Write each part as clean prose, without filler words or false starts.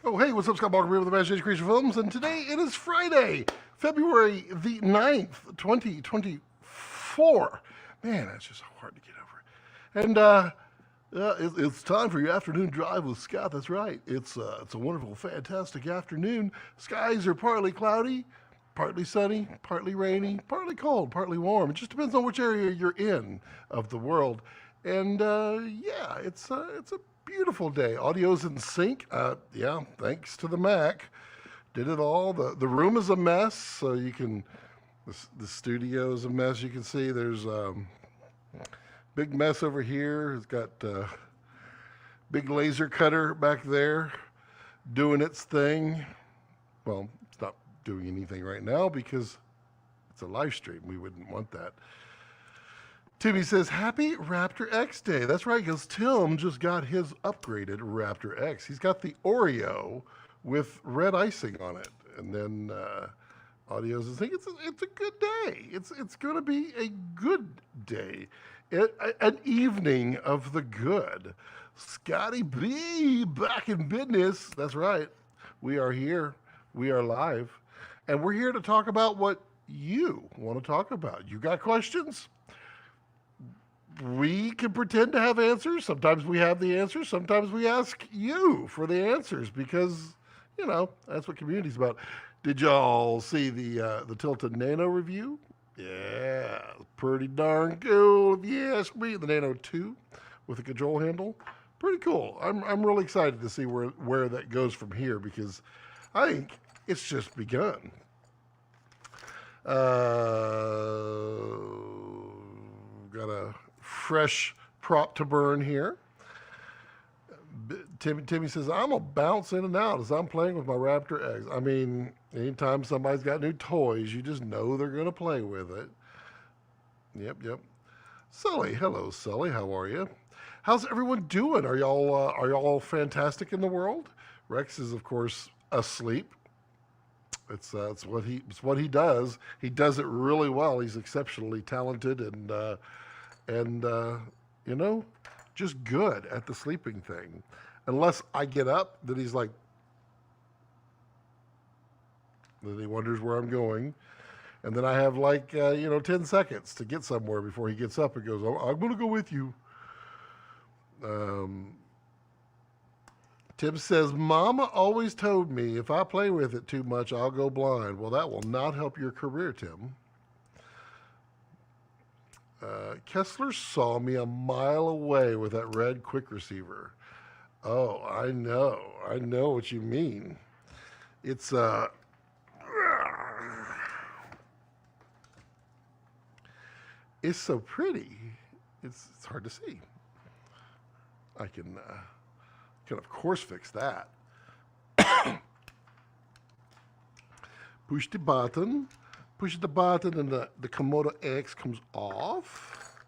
Oh, hey, what's up, Scott Balker here with Imagination Creation Films, and today it is Friday, February the 9th, 2024. Man, that's just hard to get over. And, it's time for your afternoon drive with Scott. That's right. It's a wonderful, fantastic afternoon. Skies are partly cloudy, partly sunny, partly rainy, partly cold, partly warm. It just depends on which area you're in of the world. And yeah, it's a beautiful day. Audio's in sync. Yeah, thanks to the Mac. Did it all. The room is a mess, so you can. The studio is a mess. You can see there's big mess over here. It's got big laser cutter back there doing its thing. Well, it's not doing anything right now because it's a live stream. We wouldn't want that. Timmy says, happy Raptor X Day. That's right, because Tim just got his upgraded Raptor X. He's got the Oreo with red icing on it. And then Audio's is saying, it's a good day. It's going to be a good day. An evening of the good. Scotty B, back in business. That's right. We are here. We are live. And we're here to talk about what you want to talk about. You got questions? We can pretend to have answers. Sometimes we have the answers. Sometimes we ask you for the answers because, you know, that's what community's about. Did y'all see the Tilted Nano review? Yeah, pretty darn cool if you ask me. The Nano 2 with a control handle. Pretty cool. I'm really excited to see where that goes from here because I think it's just begun. Got a fresh prop to burn here. Timmy says, I'm a bounce in and out as I'm playing with my Raptor X. I mean, anytime somebody's got new toys, you just know they're going to play with it. Yep. Sully, hello, Sully. How are you? How's everyone doing? Are y'all fantastic in the world? Rex is, of course, asleep. It's what he does. He does it really well. He's exceptionally talented and you know, just good at the sleeping thing. Unless I get up, then he's like, then he wonders where I'm going. And then I have like, 10 seconds to get somewhere before he gets up and goes, oh, I'm going to go with you. Tim says, Mama always told me if I play with it too much, I'll go blind. Well, that will not help your career, Tim. Kessler saw me a mile away with that red quick receiver. Oh, I know what you mean. It's it's so pretty. It's hard to see. I can of course fix that. Push the button, and the Komodo X comes off.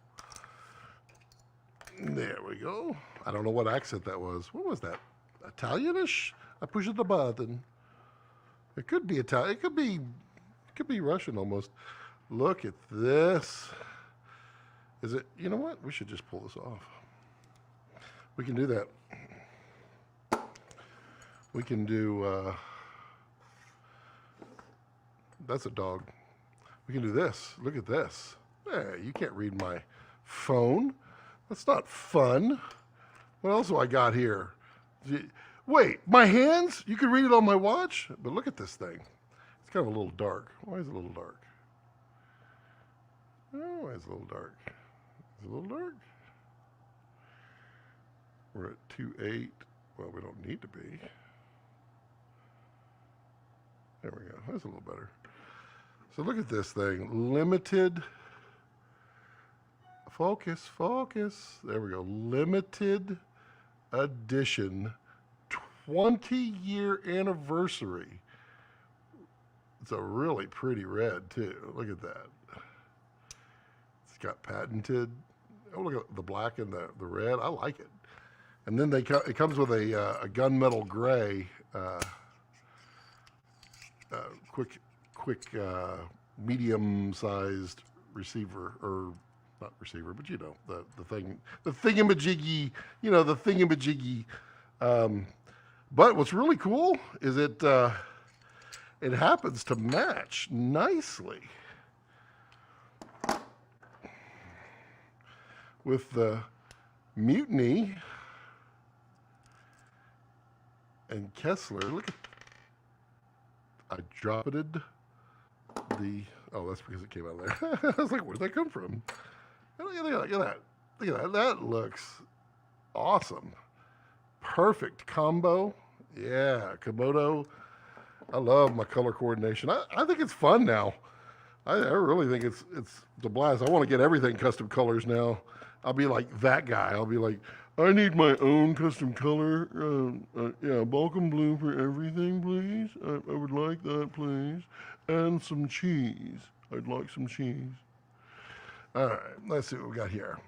There we go. I don't know what accent that was. What was that? Italianish? I push the button. It could be Italian. It could be Russian almost. Look at this. Is it? You know what? We should just pull this off. We can do that. We can do. That's a dog. We can do this. Look at this. Hey, you can't read my phone. That's not fun. What else do I got here? Wait, my hands? You can read it on my watch? But look at this thing. It's kind of a little dark. Why is it a little dark? Oh, why is it a little dark? Is it a little dark? We're at 2.8. Well, we don't need to be. There we go. That's a little better. So look at this thing. Limited. Focus. There we go. Limited edition 20-year anniversary. It's a really pretty red, too. Look at that. It's got patented. Oh, look at the black and the red. I like it. And then it comes with a gunmetal gray quick medium-sized receiver, or not receiver, but the thingamajiggy, the thingamajiggy But what's really cool is it happens to match nicely with the Mutiny and Kessler. Look at, I dropped the, oh, that's because it came out of there. I was like, where'd that come from? Look at that, look at that. Look at that, that looks awesome. Perfect combo. Yeah, Komodo. I love my color coordination. I think it's fun now. I really think it's a blast. I want to get everything custom colors now. I'll be like that guy. I'll be like, I need my own custom color. Yeah, Balkan blue for everything, please. I would like that, please. And some cheese. I'd like some cheese. All right, let's see what we got here.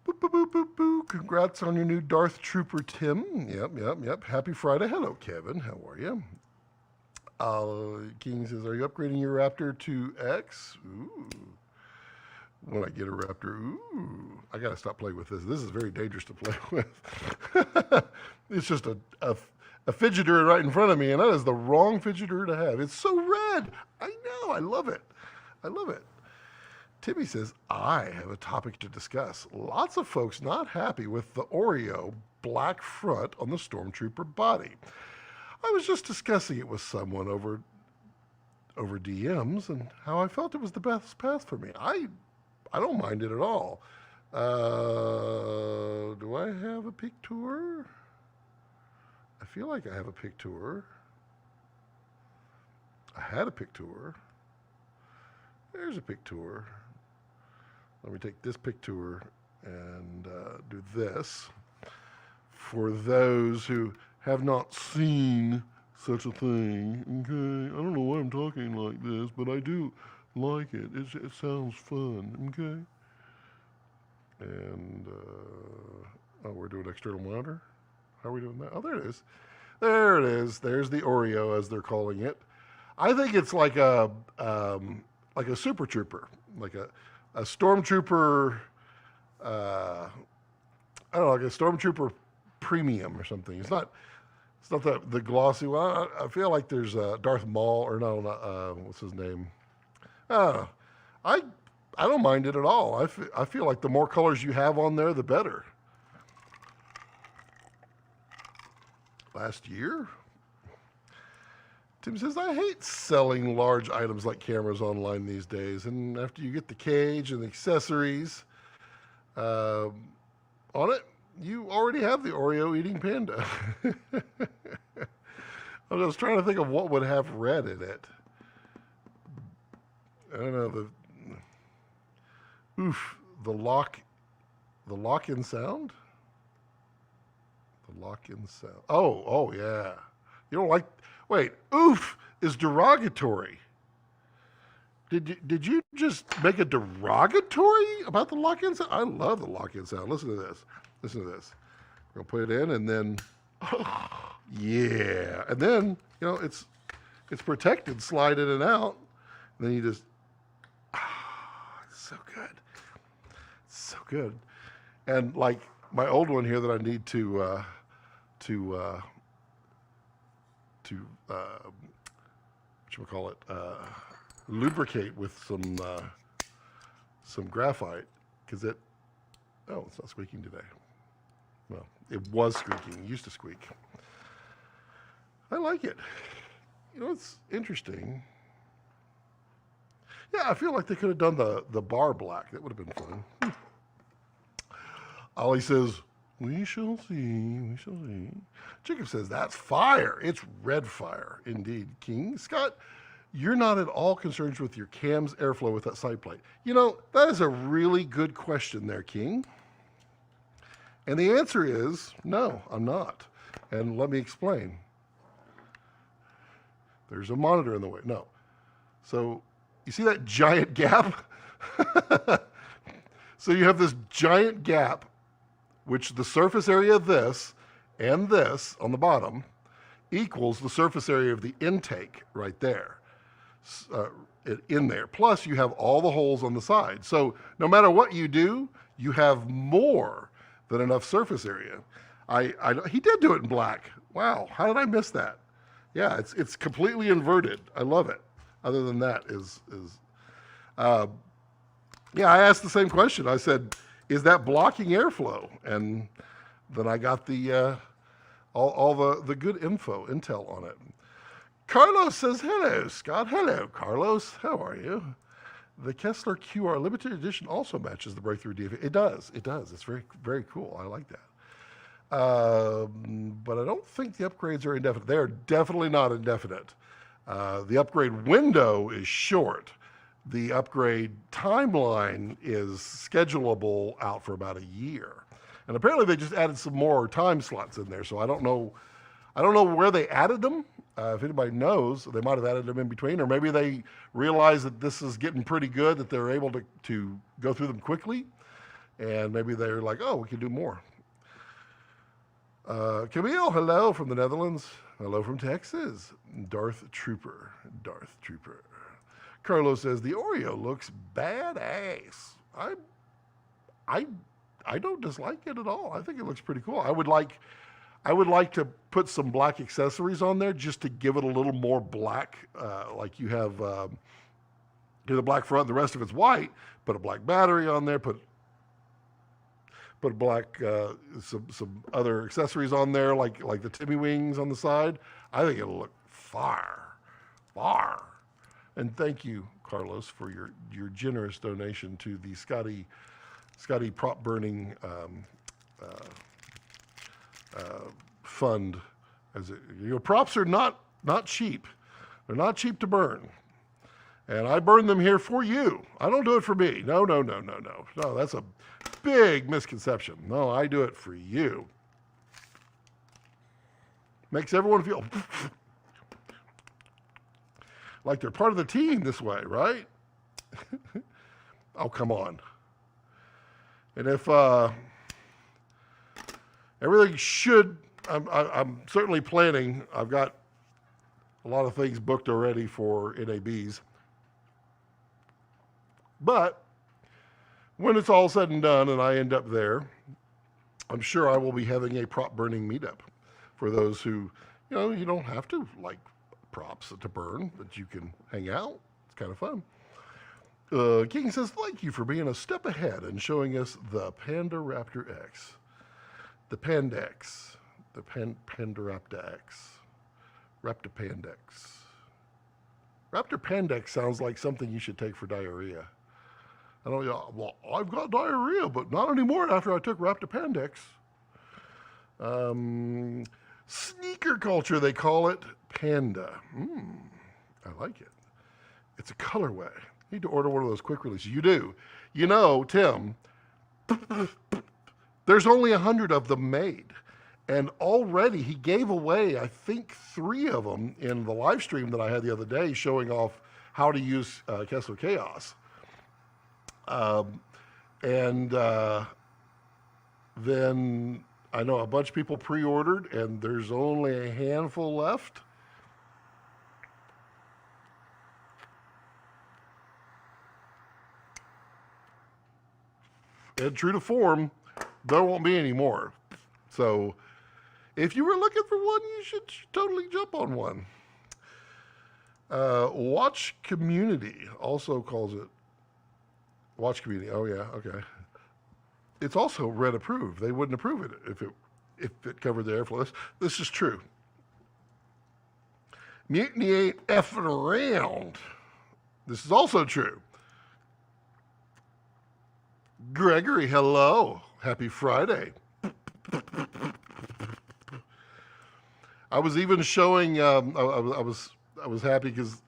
Boop, boop, boop, boop, boop. Congrats on your new Darth Trooper, Tim. Yep. Happy Friday. Hello, Kevin. How are you? King says, are you upgrading your Raptor to X? Ooh. When I get a Raptor, ooh. I got to stop playing with this. This is very dangerous to play with. It's just a fidgeter right in front of me, and that is the wrong fidgeter to have. It's so red. I know. I love it. I love it. Timmy says, I have a topic to discuss. Lots of folks not happy with the Oreo black front on the Stormtrooper body. I was just discussing it with someone over DMs and how I felt it was the best path for me. I don't mind it at all. Do I have a picture? I feel like I have a picture. I had a picture. There's a picture. Let me take this picture and do this. For those who have not seen such a thing, okay? I don't know why I'm talking like this, but I do like it. It sounds fun, okay? And, oh, we're doing external monitor? How are we doing that? Oh, there it is. There it is. There's the Oreo, as they're calling it. I think it's like a Super Trooper, like a Stormtrooper, I don't know, like a Stormtrooper Premium or something. It's not the glossy one. I feel like there's Darth Maul, or no, what's his name? I don't mind it at all. I feel like the more colors you have on there, the better. Last year? Tim says, I hate selling large items like cameras online these days. And after you get the cage and the accessories on it, you already have the Oreo eating panda. I was trying to think of what would have red in it. I don't know, the lock-in sound? The lock-in sound. Oh yeah. You don't like, wait, oof is derogatory. Did you just make a derogatory about the lock-in sound? I love the lock-in sound. Listen to this. Listen to this. We're going to put it in and then, yeah. And then, you know, it's protected, slide in and out. And then you just, it's so good. It's so good. And like my old one here that I need to lubricate with some graphite, because it's not squeaking today. Well, it was squeaking. It used to squeak. I like it. You know, it's interesting. Yeah, I feel like they could have done the bar black. That would have been fun. Ollie says, we shall see, we shall see. Jacob says, that's fire. It's red fire, indeed. King, Scott, you're not at all concerned with your cam's airflow with that side plate. You know, that is a really good question there, King. And the answer is, no, I'm not. And let me explain. There's a monitor in the way. No. So, you see that giant gap? So you have this giant gap, which the surface area of this and this on the bottom equals the surface area of the intake right there, in there. Plus, you have all the holes on the side. So no matter what you do, you have more than enough surface area. He did do it in black. Wow, how did I miss that? Yeah, it's completely inverted. I love it. Other than that yeah, I asked the same question. I said, is that blocking airflow? And then I got the all the good intel on it. Carlos says, hello, Scott. Hello, Carlos. How are you? The Kessler QR limited edition also matches the Breakthrough DFA. It does. It does. It's very, very cool. I like that. But I don't think the upgrades are indefinite. They are definitely not indefinite. The upgrade window is short. The upgrade timeline is schedulable out for about a year. And apparently they just added some more time slots in there. So I don't know where they added them. If anybody knows, they might have added them in between, or maybe they realize that this is getting pretty good, that they're able to go through them quickly. And maybe they're like, oh, we can do more. Camille, hello from the Netherlands. Hello from Texas. Darth Trooper. Carlos says, the Oreo looks badass. I don't dislike it at all. I think it looks pretty cool. I would like to put some black accessories on there just to give it a little more black. Like you have the black front and the rest of it's white. Put a black battery on there. Put a black some other accessories on there, like the Timmy wings on the side. I think it'll look far. And thank you, Carlos, for your generous donation to the Scotty prop burning fund. Props are not cheap. They're not cheap to burn. And I burn them here for you. I don't do it for me. No, that's a big misconception. No, I do it for you. Makes everyone feel like they're part of the team this way, right? Oh, come on. And if everything should, I'm certainly planning. I've got a lot of things booked already for NABs. But when it's all said and done and I end up there, I'm sure I will be having a prop burning meetup for those who, you don't have to like props to burn, but you can hang out. It's kind of fun. King says, thank you for being a step ahead and showing us the Panda Raptor X. The Pandex. The Panda Raptor X. Raptor Pandex. Raptor Pandex sounds like something you should take for diarrhea. Well, I've got diarrhea, but not anymore after I took Raptor Pandex. Sneaker culture, they call it Panda. I like it. It's a colorway. You need to order one of those quick releases. You do. Tim, there's only 100 of them made. And already he gave away, I think, 3 of them in the live stream that I had the other day showing off how to use Kessler Chaos. Then I know a bunch of people pre-ordered, and there's only a handful left. And true to form, there won't be any more. So if you were looking for one, you should totally jump on one. Watch Community also calls it Watch Community. Oh yeah, okay. It's also red approved. They wouldn't approve it if it covered the airflow. This is true. Mutiny ain't effing around. This is also true. Gregory, hello. Happy Friday. I was even showing. I was happy because,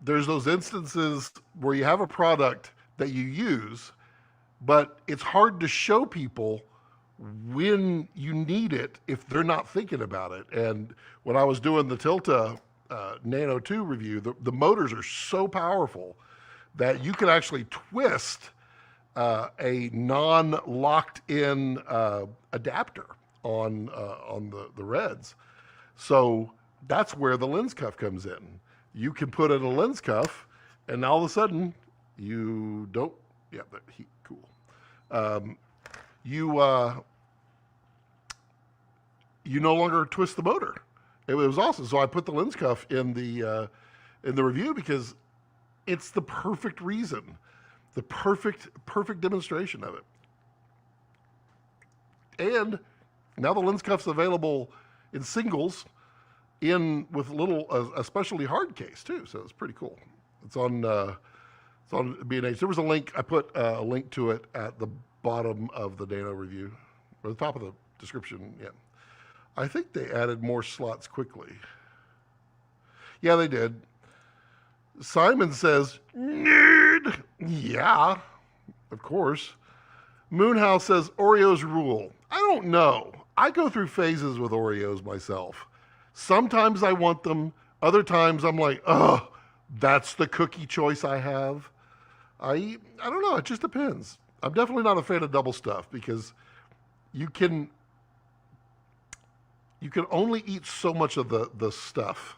there's those instances where you have a product that you use, but it's hard to show people when you need it if they're not thinking about it. And when I was doing the Tilta Nano 2 review, the motors are so powerful that you can actually twist a non-locked in adapter on the Reds. So that's where the lens cuff comes in. You can put in a lens cuff, and all of a sudden you don't. Yeah, but cool. you no longer twist the motor. It was awesome. So I put the lens cuff in the review because it's the perfect reason, the perfect demonstration of it. And now the lens cuff's available in singles, with a specialty hard case too. So it's pretty cool. It's on B&H. There was a link. I put a link to it at the bottom of the Dano review, or the top of the description. Yeah. I think they added more slots quickly. Yeah, they did. Simon says, nerd. Yeah, of course. Moonhouse says, Oreos rule. I don't know. I go through phases with Oreos myself. Sometimes I want them. Other times I'm like, oh, that's the cookie choice I have. I don't know. It just depends. I'm definitely not a fan of double stuff because you can only eat so much of the stuff.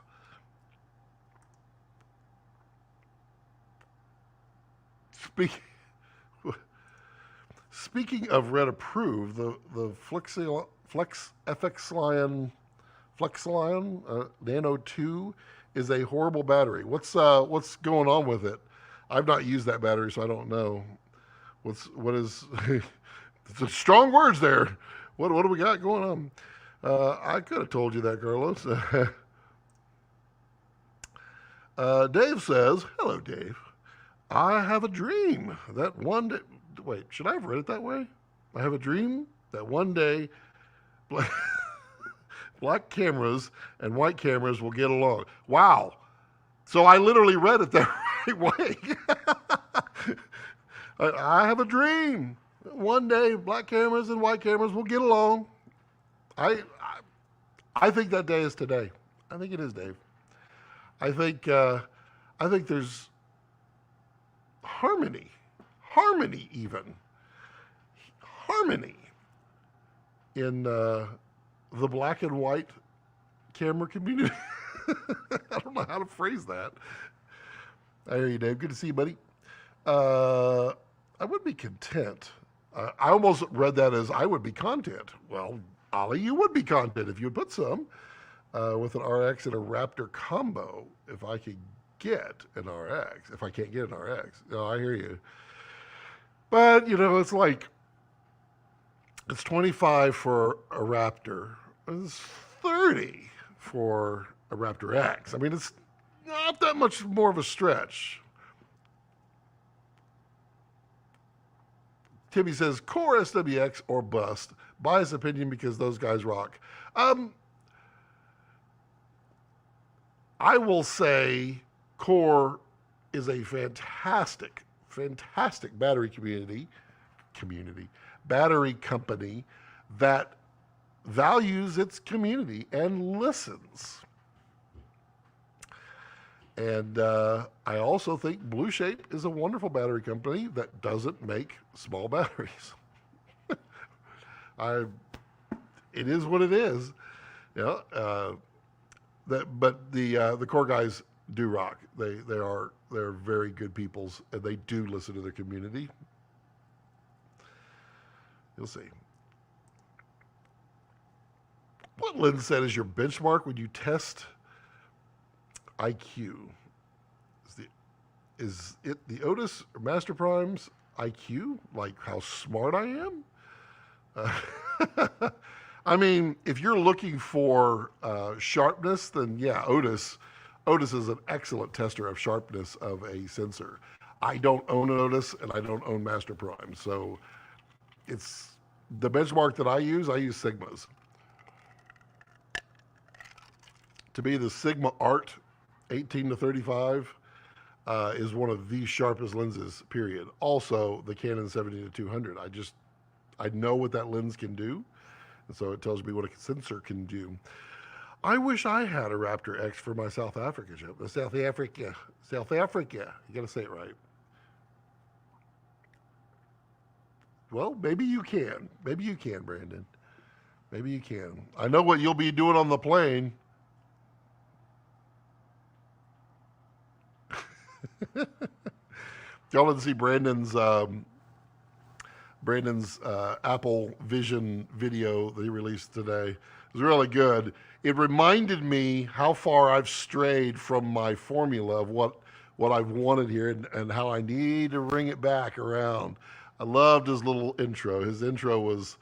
Speaking of Red Approved, the Flex FX Lion Nano 2 is a horrible battery. What's going on with it? I've not used that battery, so I don't know. What is it's strong words there. What do we got going on? I could have told you that, Carlos. Dave says, hello, Dave. I have a dream that one day, wait, should I have read it that way? I have a dream that one day black cameras and white cameras will get along. Wow. So I literally read it that right way. I have a dream. One day black cameras and white cameras will get along. I think that day is today. I think it is, Dave. I think there's harmony in the black and white camera community. I don't know how to phrase that. I hear you, Dave. Good to see you, buddy. I would be content. I almost read that as I would be content. Well, Ollie, you would be content if you would put some with an RX and a Raptor combo. If I could get an RX, if I can't get an RX, I hear you. But it's like it's 25 for a Raptor. It's 30 for a Raptor X. I mean, it's not that much more of a stretch. Timmy says, Core SWX or bust. Biased opinion because those guys rock. I will say Core is a fantastic battery battery company that values its community and listens. And I also think Blue Shape is a wonderful battery company that doesn't make small batteries. It is what it is. But the Core guys do rock. They're very good peoples, and they do listen to their community. You'll see. What lens set is your benchmark when you test IQ? Is it the Otis or Master Prime's IQ? Like how smart I am? I mean, if you're looking for sharpness, then yeah, Otis is an excellent tester of sharpness of a sensor. I don't own an Otis and I don't own Master Prime, so it's the benchmark that I use Sigmas. To me, the Sigma Art 18 to 35 is one of the sharpest lenses, period. Also, the Canon 70 to 200. I know what that lens can do, and so it tells me what a sensor can do. I wish I had a Raptor X for my South Africa trip. South Africa. You got to say it right. Well, maybe you can. Maybe you can, Brandon. Maybe you can. I know what you'll be doing on the plane. Y'all didn't see Brandon's Brandon's Apple Vision video that he released today. It was really good. It reminded me how far I've strayed from my formula of what I've wanted here and how I need to bring it back around. I loved his little intro. His intro was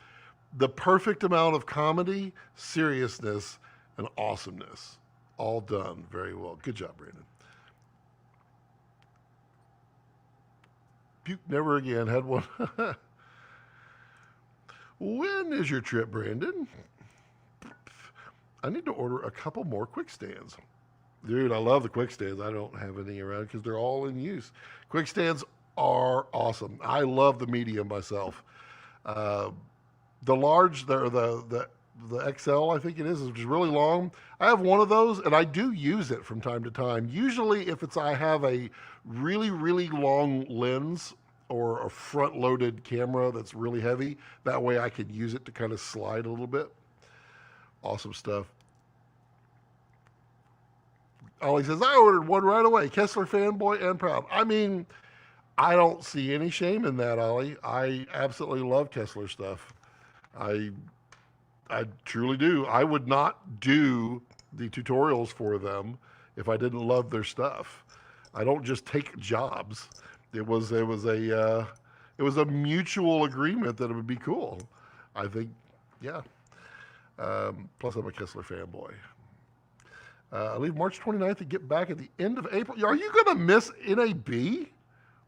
the perfect amount of comedy, seriousness, and awesomeness. All done very well. Good job, Brandon. Puke never again. Had one. When is your trip, Brandon? I need to order a couple more quick stands. Dude, I love the quick stands. I don't have any around because they're all in use. Quick stands are awesome. I love the medium myself. The large, the XL, I think it is, which is really long. I have one of those, and I do use it from time to time. Usually, if I have a really, really long lens or a front-loaded camera that's really heavy, that way I can use it to kind of slide a little bit. Awesome stuff. Ollie says, I ordered one right away. Kessler fanboy and proud. I mean, I don't see any shame in that, Ollie. I absolutely love Kessler stuff. I truly do. I would not do the tutorials for them if I didn't love their stuff. I don't just take jobs. It was a mutual agreement that it would be cool. I think, yeah. Plus, I'm a Kessler fanboy. I leave March 29th and get back at the end of April. Are you going to miss NAB?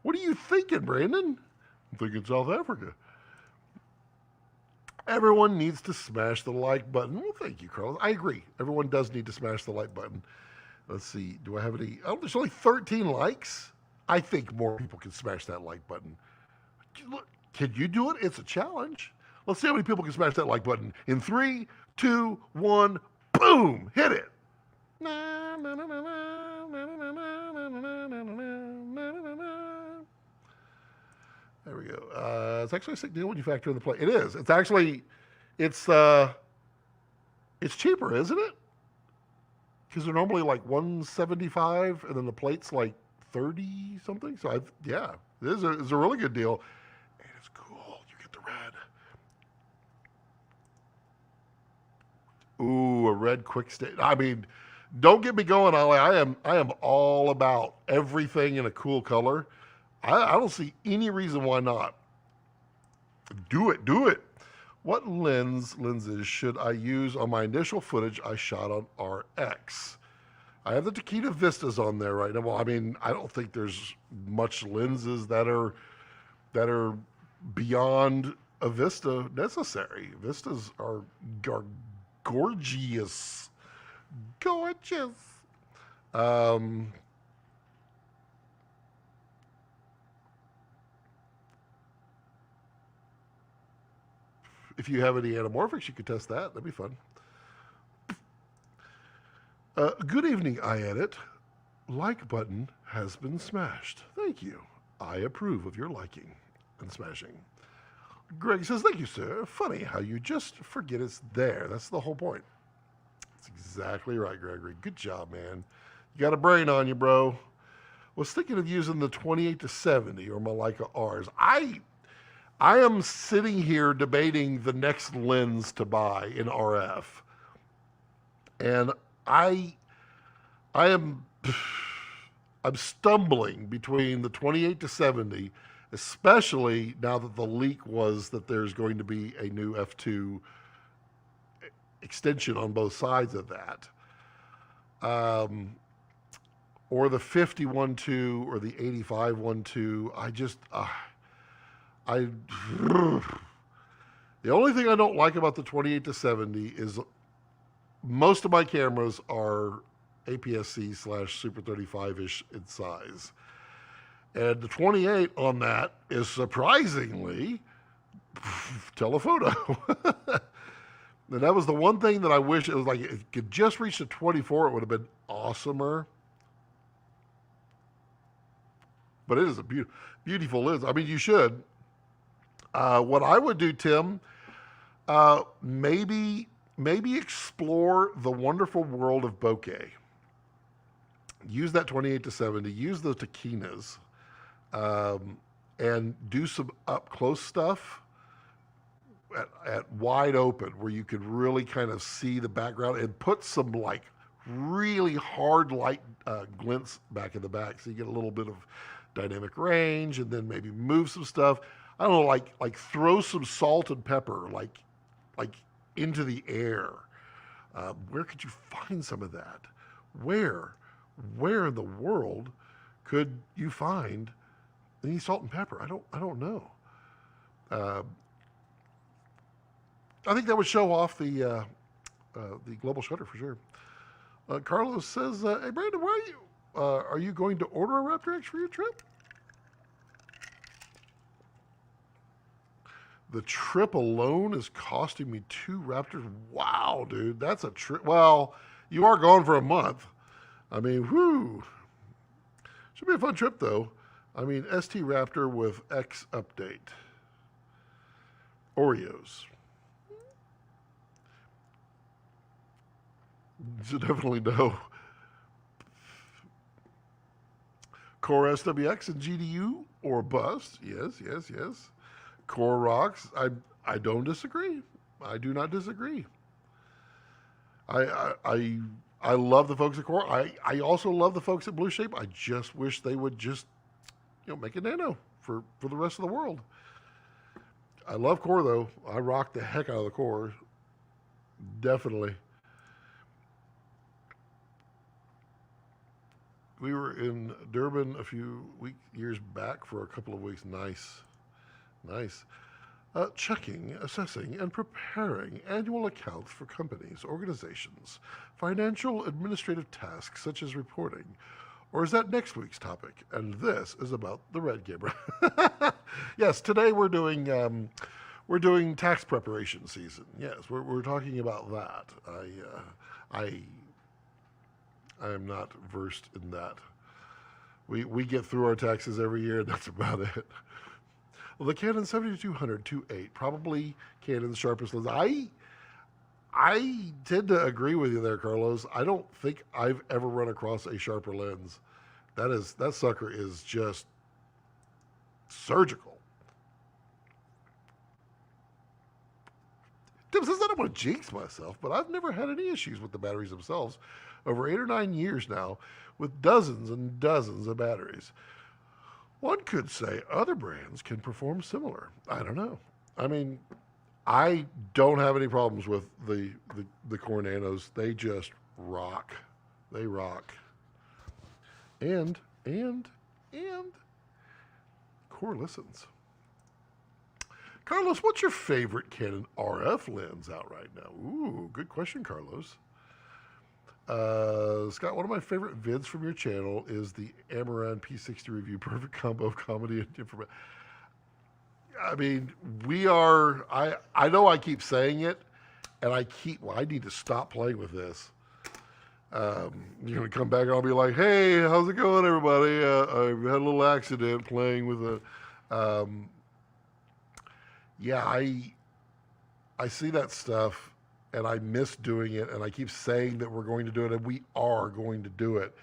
What are you thinking, Brandon? I'm thinking South Africa. Everyone needs to smash the like button. Well, thank you, Carlos. I agree. Everyone does need to smash the like button. Let's see. Do I have any? Oh, there's only 13 likes. I think more people can smash that like button. Look, can you do it? It's a challenge. Let's see how many people can smash that like button. In 3, 2, 1, boom! Hit it. There we go. It's actually a sick deal when you factor in the plate. It is. It's actually, it's cheaper, isn't it? Because they're normally like $175, and then the plate's like 30 something. So yeah, it is a really good deal, and it's cool. You get the red. Ooh, a red quick state. I mean, don't get me going, Ollie. I am all about everything in a cool color. I don't see any reason why not. Do it. What lenses should I use on my initial footage I shot on RX? I have the Tokina Vistas on there right now. Well, I mean, I don't think there's much lenses that are beyond a Vista necessary. Vistas are gorgeous. Gorgeous. If you have any anamorphics, you could test that. That'd be fun. Good evening, I edit. Like button has been smashed. Thank you. I approve of your liking and smashing. Greg says, thank you, sir. Funny how you just forget it's there. That's the whole point. That's exactly right, Gregory. Good job, man. You got a brain on you, bro. Was thinking of using the 28-70 or my Leica Rs. I am sitting here debating the next lens to buy in RF. And I'm stumbling between the 28-70, especially now that the leak was that there's going to be a new f2 extension on both sides of that. Or the 50-1.2 or the 85-1.2. The only thing I don't like about the 28-70 is most of my cameras are APS-C / Super 35-ish in size. And the 28 on that is surprisingly telephoto. And that was the one thing that I wish it was like, if it could just reach the 24, it would have been awesomer. But it is a beautiful lens. I mean, you should. What I would do, Tim, maybe explore the wonderful world of bokeh. Use that 28-70, use those Tokinas, and do some up close stuff. at wide open where you could really kind of see the background and put some like really hard light glints back in the back so you get a little bit of dynamic range, and then maybe move some stuff. I don't know, like throw some salt and pepper like into the air. Where could you find some of that? Where in the world could you find any salt and pepper? I don't know. I think that would show off the global shutter for sure. Carlos says, "Hey Brandon, where are you? Are you going to order a Raptor X for your trip?" The trip alone is costing me 2 Raptors. Wow, dude, that's a trip. Well, you are gone for a month. I mean, whoo. Should be a fun trip, though. I mean, ST Raptor with X update. Oreos. So definitely no. Core SWX and GDU or bust. Yes. Core rocks. I don't disagree. I do not disagree. I love the folks at Core. I also love the folks at Blue Shape. I just wish they would just make a nano for the rest of the world. I love Core though. I rock the heck out of the Core. Definitely. We were in Durban a few years back for a couple of weeks. Nice. Checking, assessing, and preparing annual accounts for companies, organizations, financial administrative tasks such as reporting. Or is that next week's topic? And this is about the red camera. Yes, today we're doing tax preparation season. Yes, we're talking about that. I am not versed in that. We get through our taxes every year, and that's about it. Well, the Canon 7200 2.8, probably Canon's sharpest lens. I tend to agree with you there, Carlos. I don't think I've ever run across a sharper lens. That sucker is just surgical. Tim says, I don't want to jinx myself, but I've never had any issues with the batteries themselves. Over 8 or 9 years now, with dozens and dozens of batteries. One could say other brands can perform similar. I don't know. I mean, I don't have any problems with the Core Nanos. They just rock. They rock. And Core listens. Carlos, what's your favorite Canon RF lens out right now? Ooh, good question, Carlos. Scott, one of my favorite vids from your channel is the Amaran P60 review. Perfect combo of comedy and information. I mean, I know I keep saying it, and I need to stop playing with this. You're going to come back and I'll be like, hey, how's it going, everybody? I had a little accident playing with a... yeah, I see that stuff. And I miss doing it, and I keep saying that we're going to do it, and we are going to do it.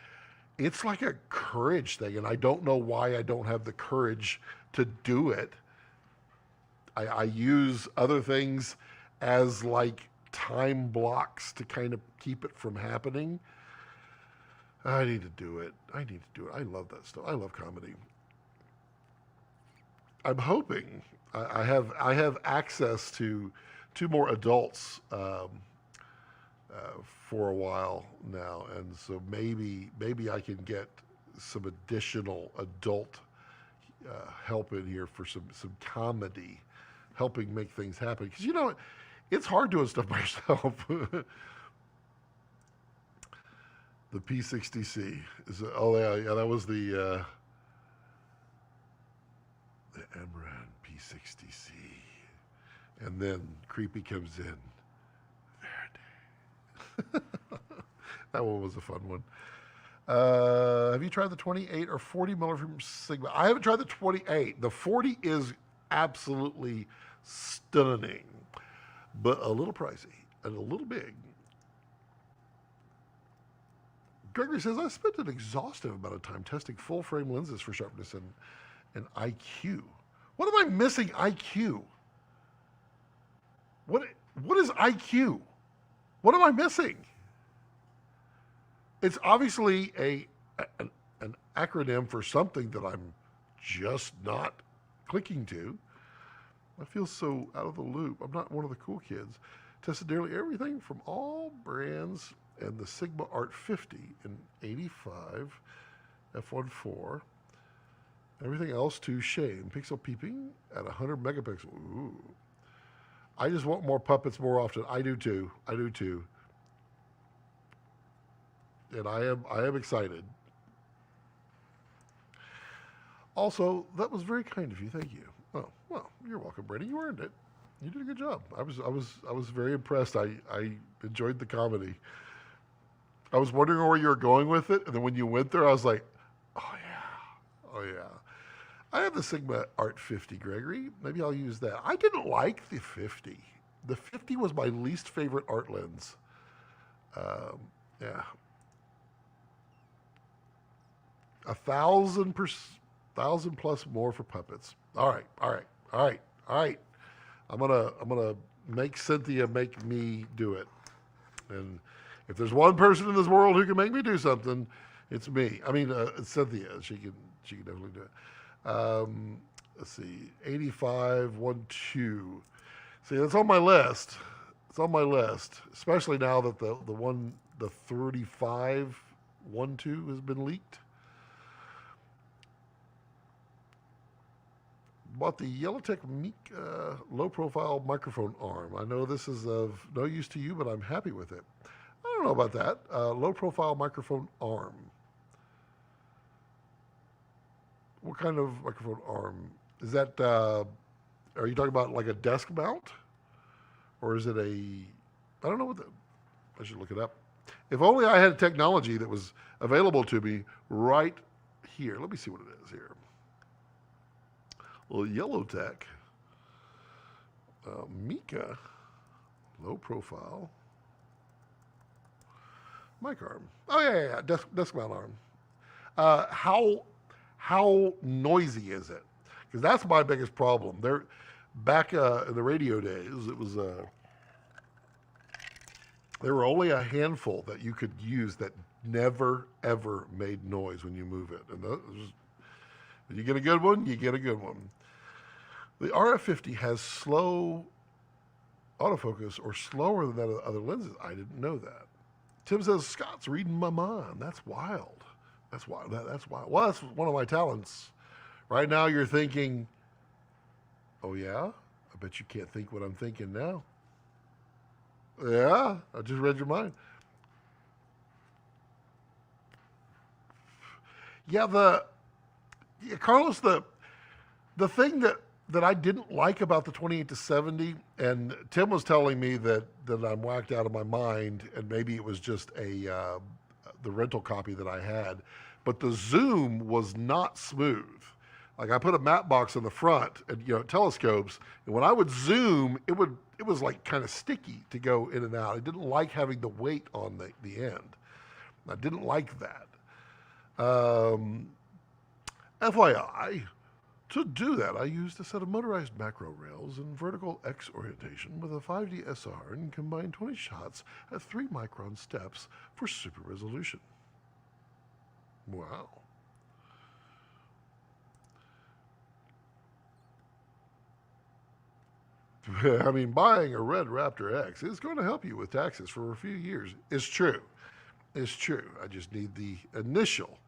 It's like a courage thing, and I don't know why I don't have the courage to do it. I use other things as like time blocks to kind of keep it from happening. I need to do it. I love that stuff. I love comedy. I'm hoping I have access to 2 more adults for a while now, and so maybe I can get some additional adult help in here for some comedy, helping make things happen. Because it's hard doing stuff by yourself. The P60C is that was the Amaran P60C. And then Creepy comes in. Verde. That one was a fun one. Have you tried the 28 or 40 millimeter Sigma? I haven't tried the 28. The 40 is absolutely stunning, but a little pricey and a little big. Gregory says, I spent an exhaustive amount of time testing full frame lenses for sharpness and IQ. What am I missing IQ? What what is IQ? What am I missing? It's obviously an acronym for something that I'm just not clicking to. I feel so out of the loop. I'm not one of the cool kids. Tested nearly everything from all brands and the Sigma Art 50 in 85 f1.4. Everything else to shame. Pixel peeping at 100 megapixels. Ooh. I just want more puppets more often. I do too. I do too. And I am excited. Also, that was very kind of you. Thank you. Oh, well, you're welcome, Brady. You earned it. You did a good job. I was very impressed. I enjoyed the comedy. I was wondering where you were going with it, and then when you went there, I was like, oh yeah, oh yeah. I have the Sigma Art 50, Gregory. Maybe I'll use that. I didn't like the 50. The 50 was my least favorite art lens. Yeah. 1,000 plus more for puppets. All right. I'm gonna make Cynthia make me do it. And if there's one person in this world who can make me do something, it's me. I mean, it's Cynthia. She can definitely do it. Let's see, 85, 1.2. See, that's on my list. It's on my list, especially now that the 35, 1.2 has been leaked. Bought the Yellowtech low-profile microphone arm. I know this is of no use to you, but I'm happy with it. I don't know about that. Low-profile microphone arm. What kind of microphone arm? Is that, are you talking about like a desk mount? Or is it I don't know what I should look it up. If only I had technology that was available to me right here. Let me see what it is here. Well, Yellowtech, Mika, low profile, mic arm. Oh yeah, desk mount arm. How noisy is it? Because that's my biggest problem. Back in the radio days, it was there were only a handful that you could use that never ever made noise when you move it, and when you get a good one, you get a good one. The RF50 has slow autofocus or slower than that of other lenses. I didn't know that. Tim says, Scott's reading my mind. That's wild. That's wild. That's wild. Well, that's one of my talents. Right now you're thinking, oh yeah? I bet you can't think what I'm thinking now. Yeah, I just read your mind. Yeah, Carlos, the thing that I didn't like about the 28-70, and Tim was telling me that I'm whacked out of my mind, and maybe it was just the rental copy that I had, but the zoom was not smooth. Like I put a matte box in the front, and telescopes, and when I would zoom, it was like kind of sticky to go in and out. I didn't like having the weight on the end. I didn't like that. FYI, to do that, I used a set of motorized macro rails in vertical X orientation with a 5D SR and combined 20 shots at 3 micron steps for super resolution. Wow. I mean, buying a red Raptor X is going to help you with taxes for a few years. It's true. It's true. I just need the initial.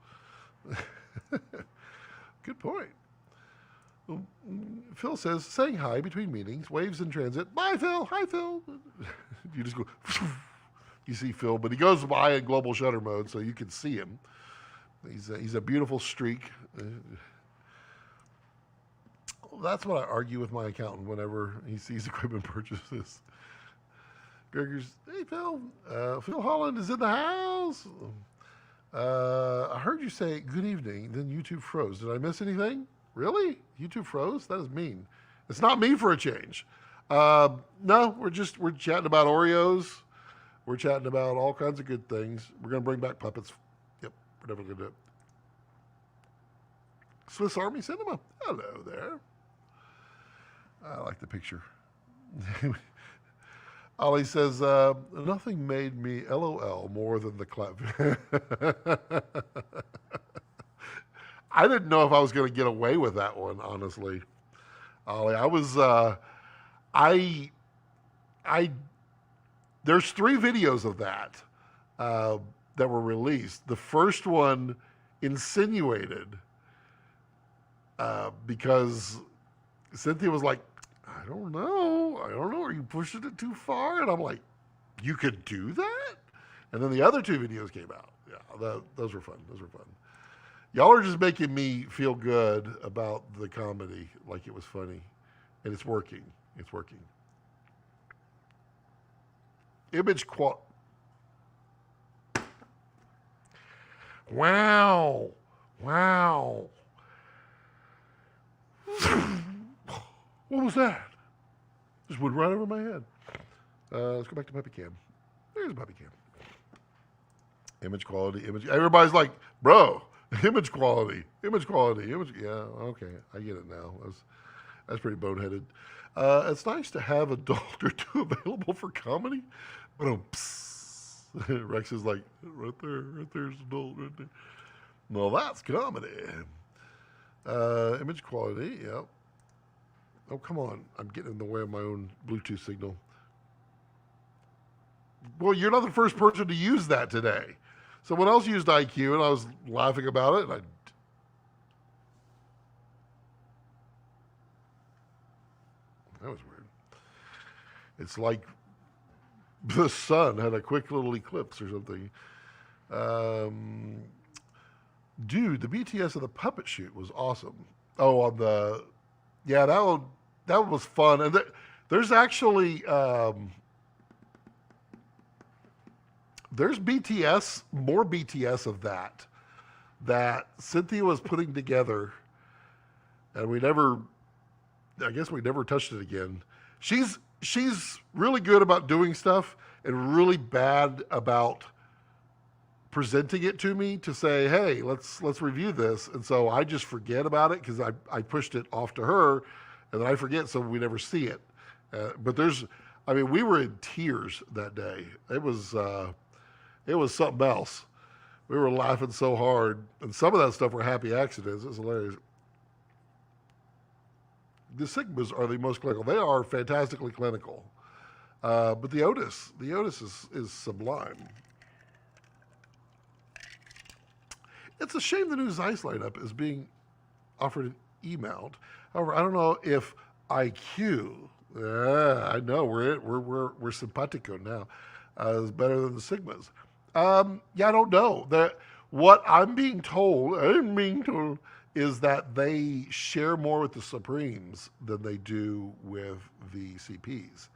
Good point. Phil says, saying hi between meetings, waves in transit. Bye, Phil. Hi, Phil. You just go, you see Phil, but he goes by in global shutter mode, so you can see him. He's a beautiful streak. That's what I argue with my accountant whenever he sees equipment purchases. Gregor's, hey, Phil. Phil Holland is in the house. I heard you say good evening, then YouTube froze. Did I miss anything? Really? YouTube froze? That is mean. It's not me for a change. No, we're chatting about Oreos. We're chatting about all kinds of good things. We're going to bring back puppets. Yep, we're never going to do it. Swiss Army Cinema. Hello there. I like the picture. Ollie says, nothing made me LOL more than the clap. I didn't know if I was going to get away with that one, honestly. Ollie, I, I, there's 3 videos of that that were released. The first one insinuated because Cynthia was like, I don't know. Are you pushing it too far? And I'm like, you could do that? And then the other 2 videos came out. Yeah, those were fun. Y'all are just making me feel good about the comedy, like it was funny. And it's working. Image quality. Wow. What was that? Just went right over my head. Let's go back to puppy cam. There's puppy cam. Image quality. Everybody's like, bro, image quality. Yeah, okay, I get it now. That's pretty boneheaded. It's nice to have a adult or 2 available for comedy. But Rex is like, right there's adult right there. Well, that's comedy. Image quality, yep. Oh, come on. I'm getting in the way of my own Bluetooth signal. Well, you're not the first person to use that today. Someone else used IQ, and I was laughing about it. And that was weird. It's like the sun had a quick little eclipse or something. Dude, the BTS of the puppet shoot was awesome. Oh, on the... Yeah, that one was fun. And there's actually... there's BTS, more BTS of that Cynthia was putting together, and I guess we never touched it again. She's really good about doing stuff and really bad about presenting it to me to say, hey, let's review this. And so I just forget about it because I pushed it off to her, and then I forget, so we never see it. But we were in tears that day. It was something else. We were laughing so hard, and some of that stuff were happy accidents. It was hilarious. The Sigmas are the most clinical. They are fantastically clinical. But the Otis is sublime. It's a shame the new Zeiss lineup is being offered an E-mount. However, I don't know if IQ. I know we're simpatico now. Is better than the Sigmas. I don't know. What I'm being told is that they share more with the Supremes than they do with the CPs.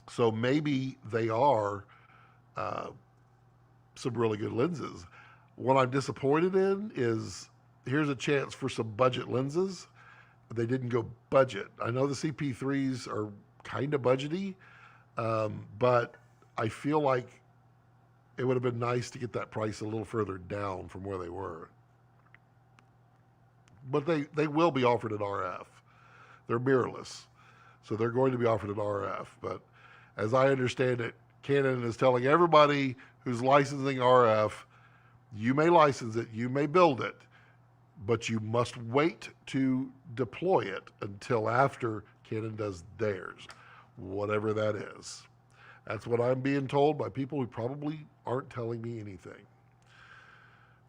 So maybe they are some really good lenses. What I'm disappointed in is here's a chance for some budget lenses. They didn't go budget. I know the CP3s are kind of budgety, but I feel like it would have been nice to get that price a little further down from where they were. But they will be offered at RF. They're mirrorless, so they're going to be offered at RF. But as I understand it, Canon is telling everybody who's licensing RF, you may license it, you may build it, but you must wait to deploy it until after Canon does theirs, whatever that is. That's what I'm being told by people who probably aren't telling me anything.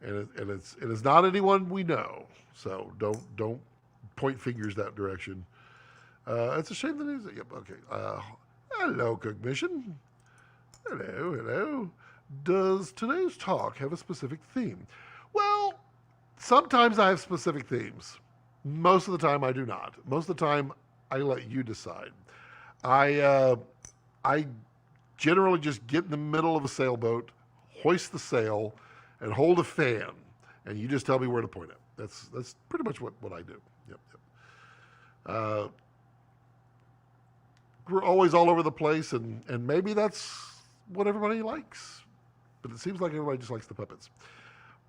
And it's not anyone we know, so don't point fingers that direction. It's a shame the news. Yep. Okay. Hello, Cognition. Hello. Does today's talk have a specific theme? Well, sometimes I have specific themes. Most of the time I do not. Most of the time I let you decide. I generally just get in the middle of a sailboat, hoist the sail, and hold a fan, and you just tell me where to point it. That's pretty much what I do. Yep. We're always all over the place, and maybe that's what everybody likes. But it seems like everybody just likes the puppets.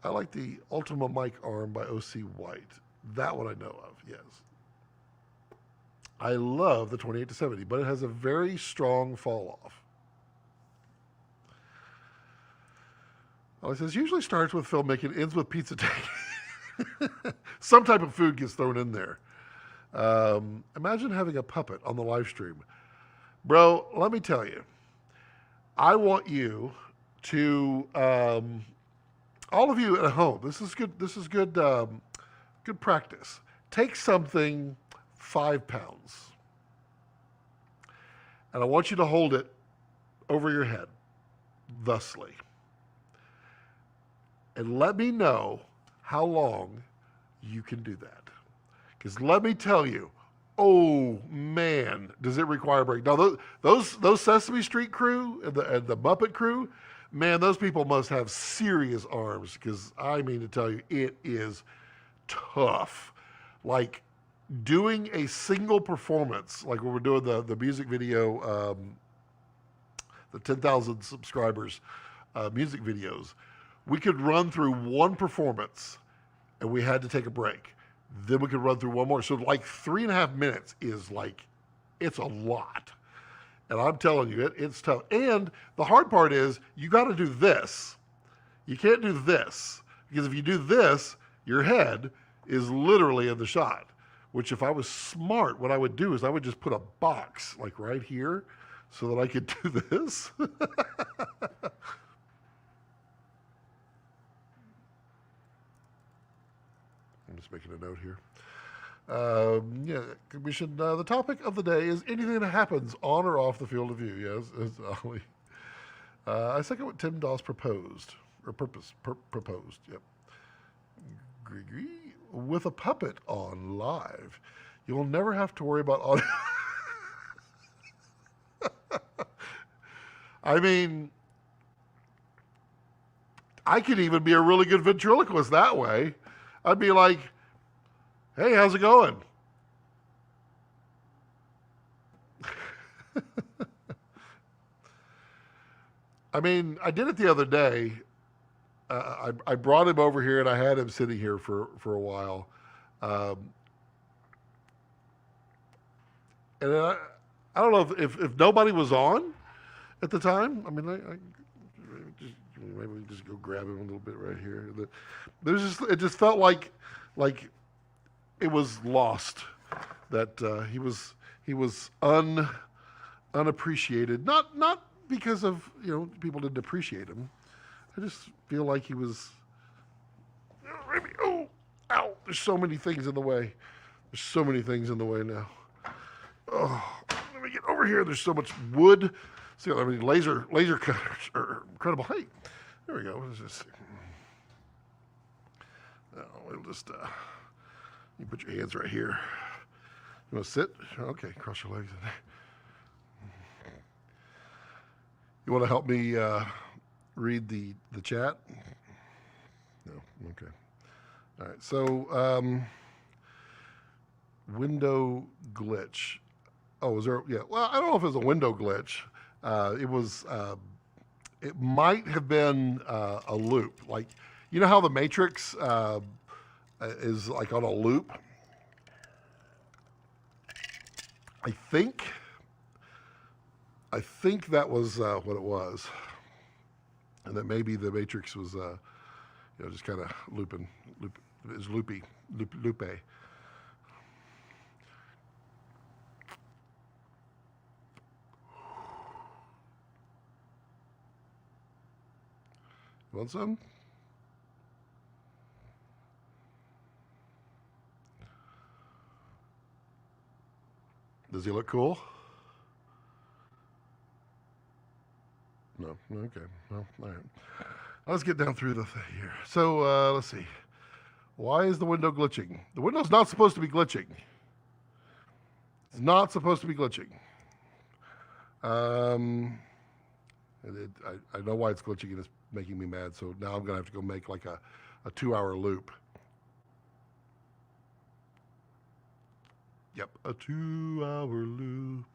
I like the Ultima mic arm by O.C. White. That one I know of, yes. I love the 28-70, but it has a very strong fall off. Well, it says usually starts with filmmaking, ends with pizza taking. Some type of food gets thrown in there. Imagine having a puppet on the live stream. Bro, let me tell you, I want you to, all of you at home, this is good, good practice. Take something 5 pounds, and I want you to hold it over your head, thusly. And let me know how long you can do that. Because let me tell you, oh man, does it require a break. Now those Sesame Street crew and the Muppet crew, man, those people must have serious arms, because I mean to tell you, it is tough. Like doing a single performance, like when we're doing the music video, the 10,000 subscribers music videos, we could run through one performance and we had to take a break. Then we could run through one more. So like 3.5 minutes is like, it's a lot. And I'm telling you, it's tough. And the hard part is you got to do this. You can't do this, because if you do this, your head is literally in the shot, which if I was smart, what I would do is I would just put a box like right here so that I could do this. I'm just making a note here. Yeah, we should. The topic of the day is anything that happens on or off the field of view. Yes, it's Ollie. I second what Tim Doss proposed, or proposed. Yep. With a puppet on live, you will never have to worry about audio. I mean, I could even be a really good ventriloquist that way. I'd be like, hey, how's it going? I mean, I did it the other day. I brought him over here and I had him sitting here for a while. And I don't know if nobody was on at the time. I mean, maybe we just go grab him a little bit right here. It just felt like it was lost, that he was unappreciated. Not because of people didn't appreciate him. I just feel like he was. Ow! There's so many things in the way. There's so many things in the way now. Oh, let me get over here. There's so much wood. See, I mean, laser cutters are incredible height. There we go. What is this? No, we'll just, you put your hands right here. You want to sit? Okay, cross your legs in there. You want to help me read the chat? No, okay. All right, so window glitch. Oh, was there? Yeah, well, I don't know if it was a window glitch. It might have been a loop. Like, you know how the Matrix is like on a loop? I think that was what it was. And that maybe the Matrix was, just kind of looping. It was loopy. You want some? Does he look cool? No. Okay. Well, all right. Let's get down through the thing here. So let's see. Why is the window glitching? The window's not supposed to be glitching. It's not supposed to be glitching. I know why it's glitching, and it's making me mad. So now I'm gonna have to go make like a 2-hour loop. Yep, a 2-hour loop.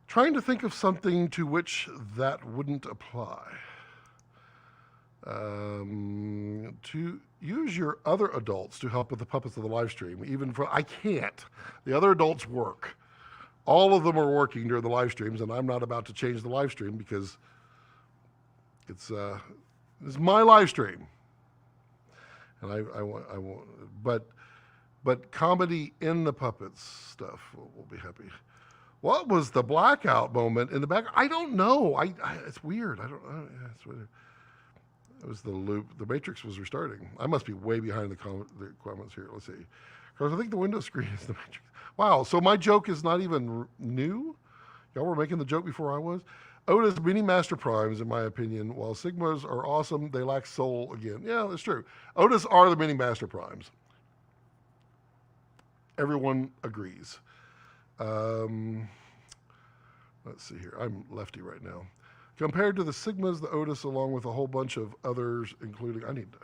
Trying to think of something to which that wouldn't apply. To use your other adults to help with the puppets of the live stream, even for I can't. The other adults work. All of them are working during the live streams, and I'm not about to change the live stream because it's my live stream, and I want, but comedy in the puppets stuff will be happy. What was the blackout moment in the back? I don't know. It's weird. I don't know. Yeah, it's weird. It was the loop. The Matrix was restarting. I must be way behind the comments here. Let's see. Because I think the window screen is the Matrix. Wow. So my joke is not even new? Y'all were making the joke before I was? Otis mini master primes, in my opinion, while Sigmas are awesome, they lack soul again. Yeah, that's true. Otis are the mini master primes. Everyone agrees. Let's see here. I'm lefty right now. Compared to the Sigmas, the Otis, along with a whole bunch of others, including, I need to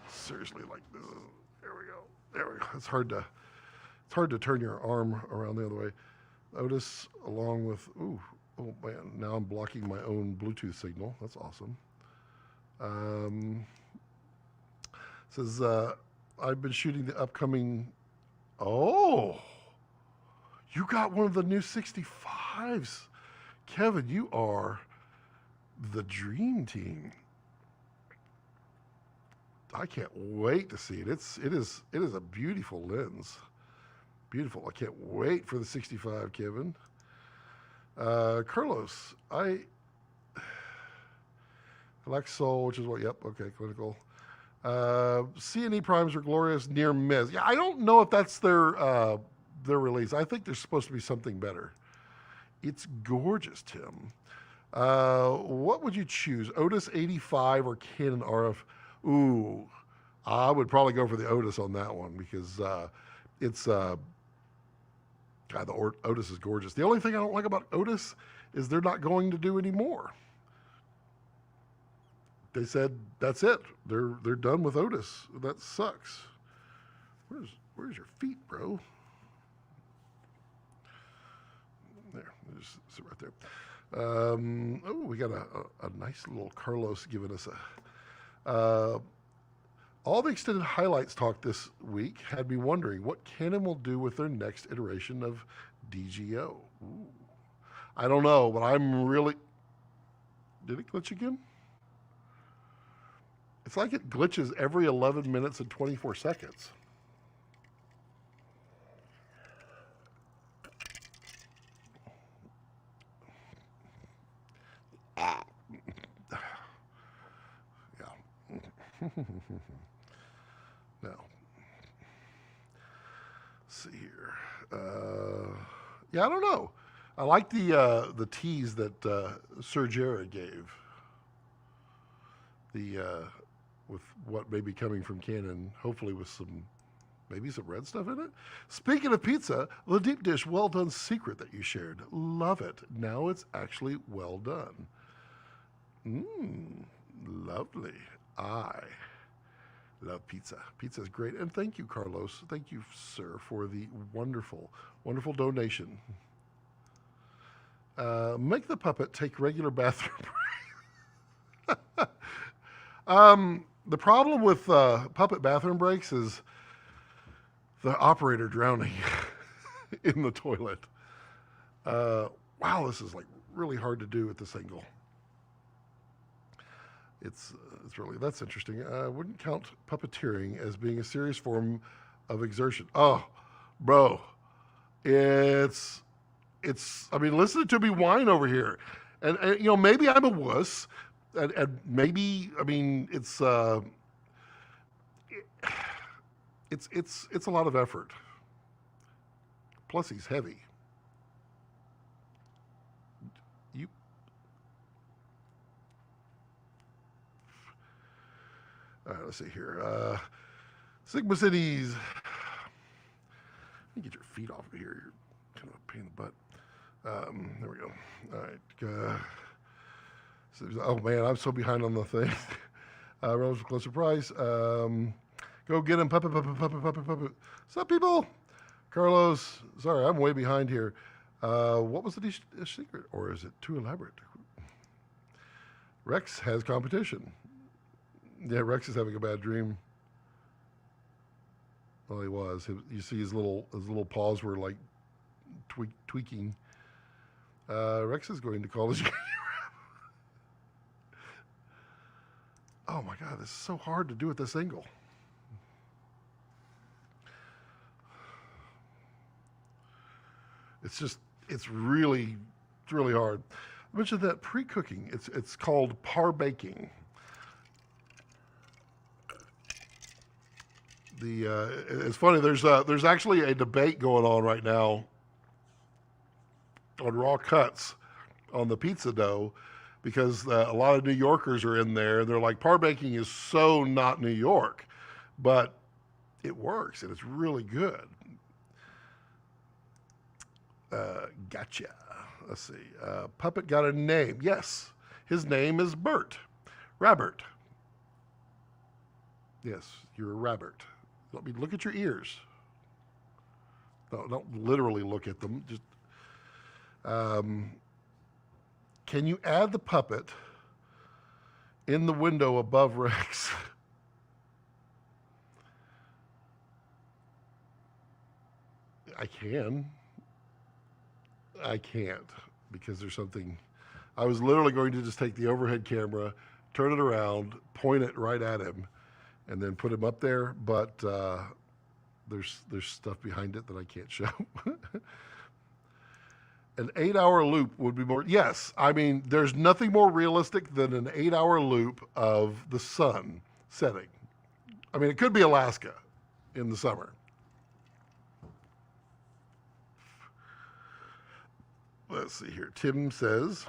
seriously like this. There we go. There we go. It's hard to turn your arm around the other way. Otis, along with, oh man, now I'm blocking my own Bluetooth signal. That's awesome. Says, I've been shooting the upcoming, oh, you got one of the new 65s. Kevin, you are the dream team. I can't wait to see it. It is a beautiful lens. Beautiful. I can't wait for the 65, Kevin. Carlos, I like Soul, which is what, yep, okay, clinical. Cine primes are glorious, near miss. Yeah, I don't know if that's their release. I think there's supposed to be something better. It's gorgeous, Tim. What would you choose, Otis 85 or Canon RF? Ooh, I would probably go for the Otis on that one because it's, God, the Otis is gorgeous. The only thing I don't like about Otis is they're not going to do any more. They said, that's it. They're done with Otis. That sucks. Where's your feet, bro? There, just sit right there. Oh, we got a nice little Carlos giving us all the extended highlights talk this week had me wondering what Canon will do with their next iteration of DGO. Ooh. I don't know, but I'm really... Did it glitch again? It's like it glitches every 11 minutes and 24 seconds. Yeah. No. Let's see here. Yeah, I don't know. I like the tease that Sir Jared gave. With what may be coming from Canon, hopefully with maybe some red stuff in it. Speaking of pizza, the deep dish well done secret that you shared. Love it. Now it's actually well done. Lovely. I love pizza. Pizza is great. And thank you, Carlos. Thank you, sir, for the wonderful, wonderful donation. Make the puppet take regular bathroom breaks. The problem with puppet bathroom breaks is the operator drowning in the toilet. Wow, this is like really hard to do at this angle. It's really, that's interesting. I wouldn't count puppeteering as being a serious form of exertion. Oh, bro, it's, I mean, listen to me whine over here. And you know, maybe I'm a wuss. And maybe, I mean, it's a lot of effort. Plus, he's heavy. All right, let's see here. Sigma Cities. Let me get your feet off of here. You're kind of a pain in the butt. There we go. All right. Oh man, I'm so behind on the thing. Rose close surprise. Go get him, puppet. What's up, people? Carlos, sorry, I'm way behind here. What was the dish secret, or is it too elaborate? Rex has competition. Yeah, Rex is having a bad dream. Well, he was. You see his little paws were like tweaking. Rex is going to call his. Oh my God, this is so hard to do at this angle. It's really hard. I mentioned that pre-cooking. It's called par baking. It's funny. There's actually a debate going on right now on raw cuts on the pizza dough, because a lot of New Yorkers are in there. They're like, par baking is so not New York, but it works and it's really good. Gotcha. Let's see. Puppet got a name. Yes, his name is Bert. Rabbert. Yes, you're a rabbit. Let me look at your ears. No, don't literally look at them. Just. Can you add the puppet in the window above Rex? I can. I can't, because there's something. I was literally going to just take the overhead camera, turn it around, point it right at him, and then put him up there, but there's stuff behind it that I can't show. An 8-hour loop would be more. Yes, I mean, there's nothing more realistic than an 8-hour loop of the sun setting. I mean, it could be Alaska in the summer. Let's see here. Tim says,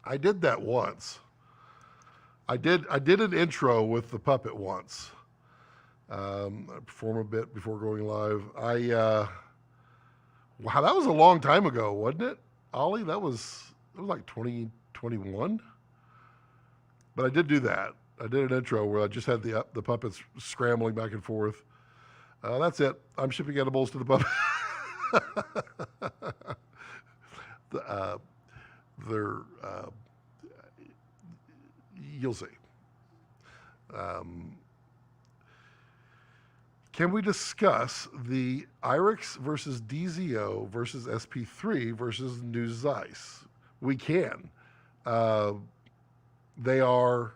I did that once. I did an intro with the puppet once. I perform a bit before going live. Wow, that was a long time ago, wasn't it, Ollie? It was like 2021. But I did do that. I did an intro where I just had the puppets scrambling back and forth. That's it. I'm shipping edibles to the puppet. You'll see. Can we discuss the IRIX versus DZO versus SP3 versus new Zeiss? We can. They are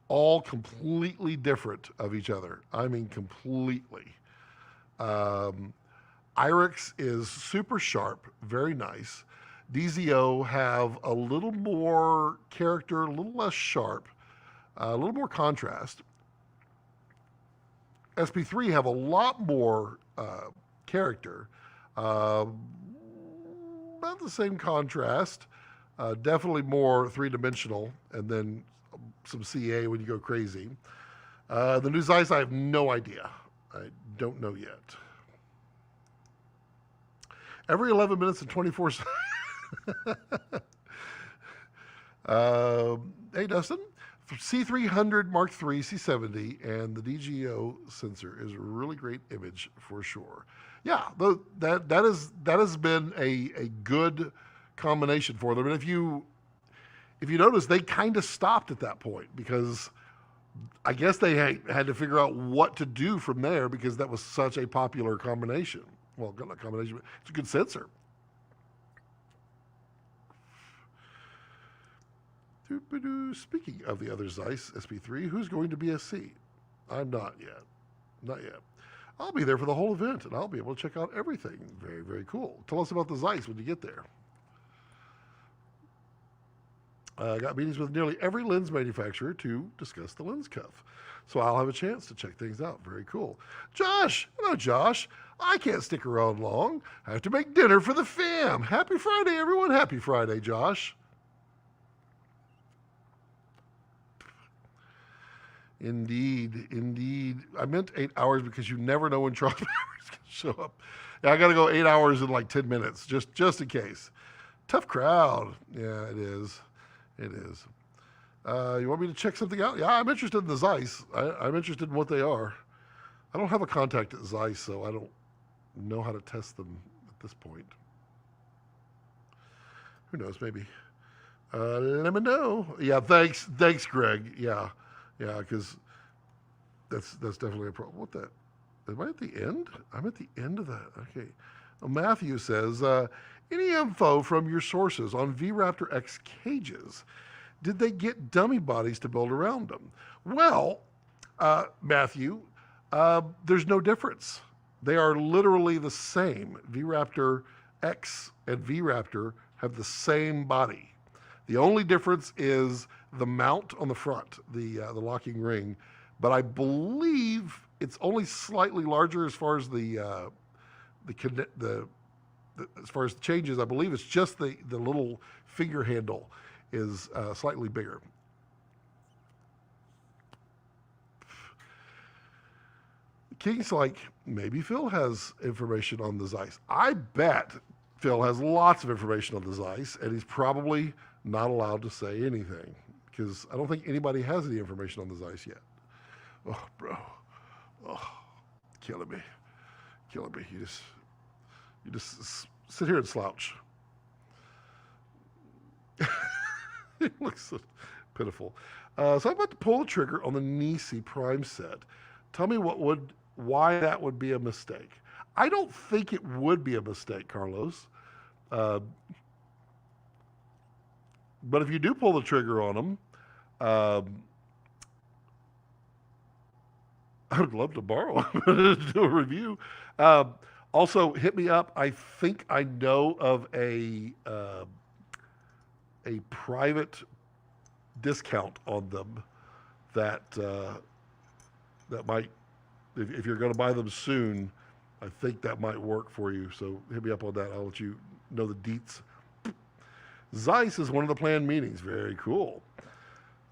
all completely different of each other. I mean, completely. IRIX is super sharp, very nice. DZO have a little more character, a little less sharp, a little more contrast. SP3 have a lot more character, about the same contrast, definitely more three-dimensional, and then some CA when you go crazy. The new Zeiss, I have no idea. I don't know yet. Every 11 minutes and 24 seconds. Hey, Dustin. C300 Mark III C70 and the DGO sensor is a really great image for sure. Yeah, that has been a good combination for them. And if you notice, they kind of stopped at that point because I guess they had to figure out what to do from there because that was such a popular combination. Well, not combination, but it's a good sensor. Speaking of the other Zeiss SP3, who's going to be a C? I'm not yet. Not yet. I'll be there for the whole event, and I'll be able to check out everything. Very, very cool. Tell us about the Zeiss when you get there. I got meetings with nearly every lens manufacturer to discuss the lens cuff. So I'll have a chance to check things out. Very cool. Josh. Hello, Josh. I can't stick around long. I have to make dinner for the fam. Happy Friday, everyone. Happy Friday, Josh. Indeed, indeed. I meant 8 hours because you never know when Charles Powers can show up. Yeah, I got to go 8 hours in like 10 minutes, just in case. Tough crowd. Yeah, it is. It is. You want me to check something out? Yeah, I'm interested in the Zeiss. I'm interested in what they are. I don't have a contact at Zeiss, so I don't know how to test them at this point. Who knows, maybe. Let me know. Yeah, thanks, Greg. Yeah. Yeah, because that's definitely a problem. What the? Am I at the end? I'm at the end of that. Okay. Well, Matthew says, any info from your sources on V-RAPTOR X cages? Did they get dummy bodies to build around them? Well, Matthew, there's no difference. They are literally the same. V-RAPTOR X and V-RAPTOR have the same body. The only difference is the mount on the front, the locking ring. But I believe it's only slightly larger as far as as far as the changes. I believe it's just the little finger handle is slightly bigger. King's like, maybe Phil has information on the Zeiss. I bet Phil has lots of information on the Zeiss, and he's probably not allowed to say anything because I don't think anybody has any information on the Zeiss yet. Oh, bro. Oh, killing me. Killing me. You just sit here and slouch. It looks so pitiful. So I'm about to pull the trigger on the Nisi Prime set. Tell me why that would be a mistake. I don't think it would be a mistake, Carlos. But if you do pull the trigger on them, I would love to borrow them to do a review. Also, hit me up. I think I know of a private discount on them that might, if you're going to buy them soon, I think that might work for you. So hit me up on that. I'll let you know the deets. Zeiss is one of the planned meetings. Very cool.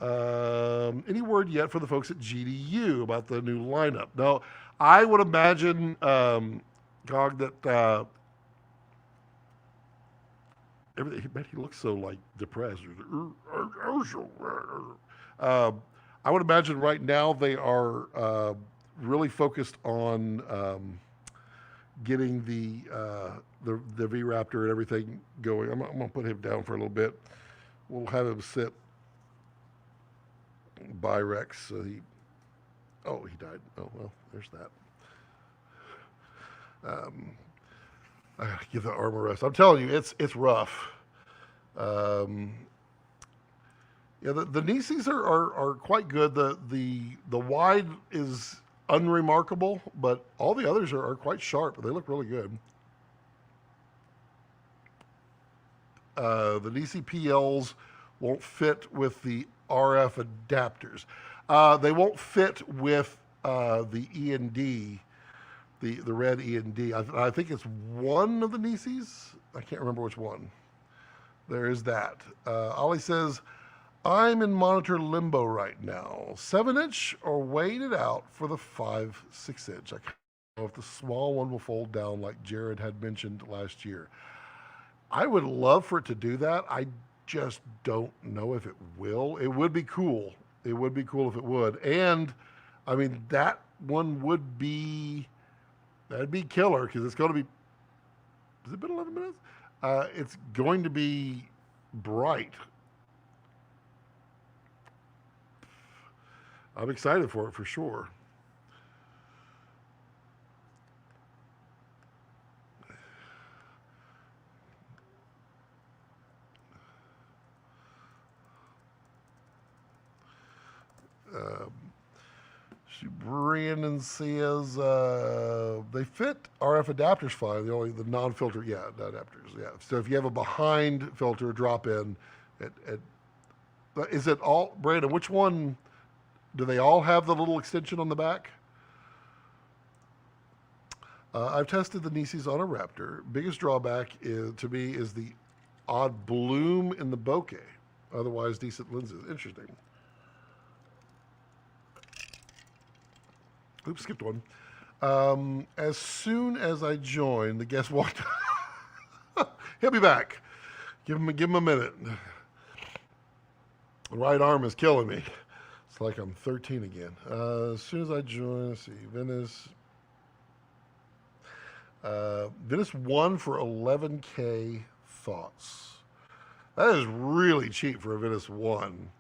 Any word yet for the folks at GDU about the new lineup? No, I would imagine, Gog, that everything. He looks so like depressed. I would imagine right now they are really focused on getting the V-RAPTOR and everything going. I'm going to put him down for a little bit. We'll have him sit by Rex. So he died. Oh, well, there's that. I gotta give the arm a rest. I'm telling you, it's rough. Yeah, the Nisis are quite good. The wide is unremarkable, but all the others are quite sharp. They look really good. The Nisi PLs won't fit with the RF adapters. They won't fit with the E&D, the red E&D. I think it's one of the Nisis. I can't remember which one. There is that. Ollie says, I'm in monitor limbo right now. 7-inch or weighing it out for the 5/6-inch. I can't know if the small one will fold down like Jared had mentioned last year. I would love for it to do that. I just don't know if it will. It would be cool. It would be cool if it would. And I mean, that one that'd be killer because it's going to be, has it been 11 minutes? It's going to be bright. I'm excited for it for sure. Brandon says they fit RF adapters fine. The non-filter, the adapters, yeah. So if you have a behind filter drop in, is it all, Brandon? Which one? Do they all have the little extension on the back? I've tested the Nisis on a Raptor. Biggest drawback to me is the odd bloom in the bokeh. Otherwise, decent lenses. Interesting. Oops, skipped one. As soon as I joined, the guest walked. He'll be back. Give him a minute. The right arm is killing me. It's like I'm 13 again. As soon as I joined, let's see, Venice. Venice 1 for 11K thoughts. That is really cheap for a Venice 1.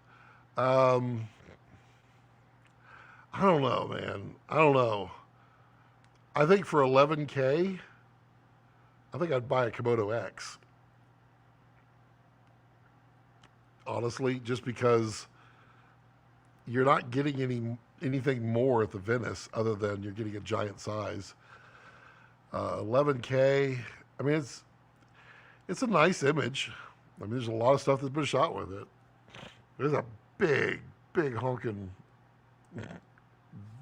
I don't know, man. I don't know. I think for 11K, I think I'd buy a Komodo X. Honestly, just because you're not getting anything more at the Venice other than you're getting a giant size. 11K. I mean, it's a nice image. I mean, there's a lot of stuff that's been shot with it. There's a big honking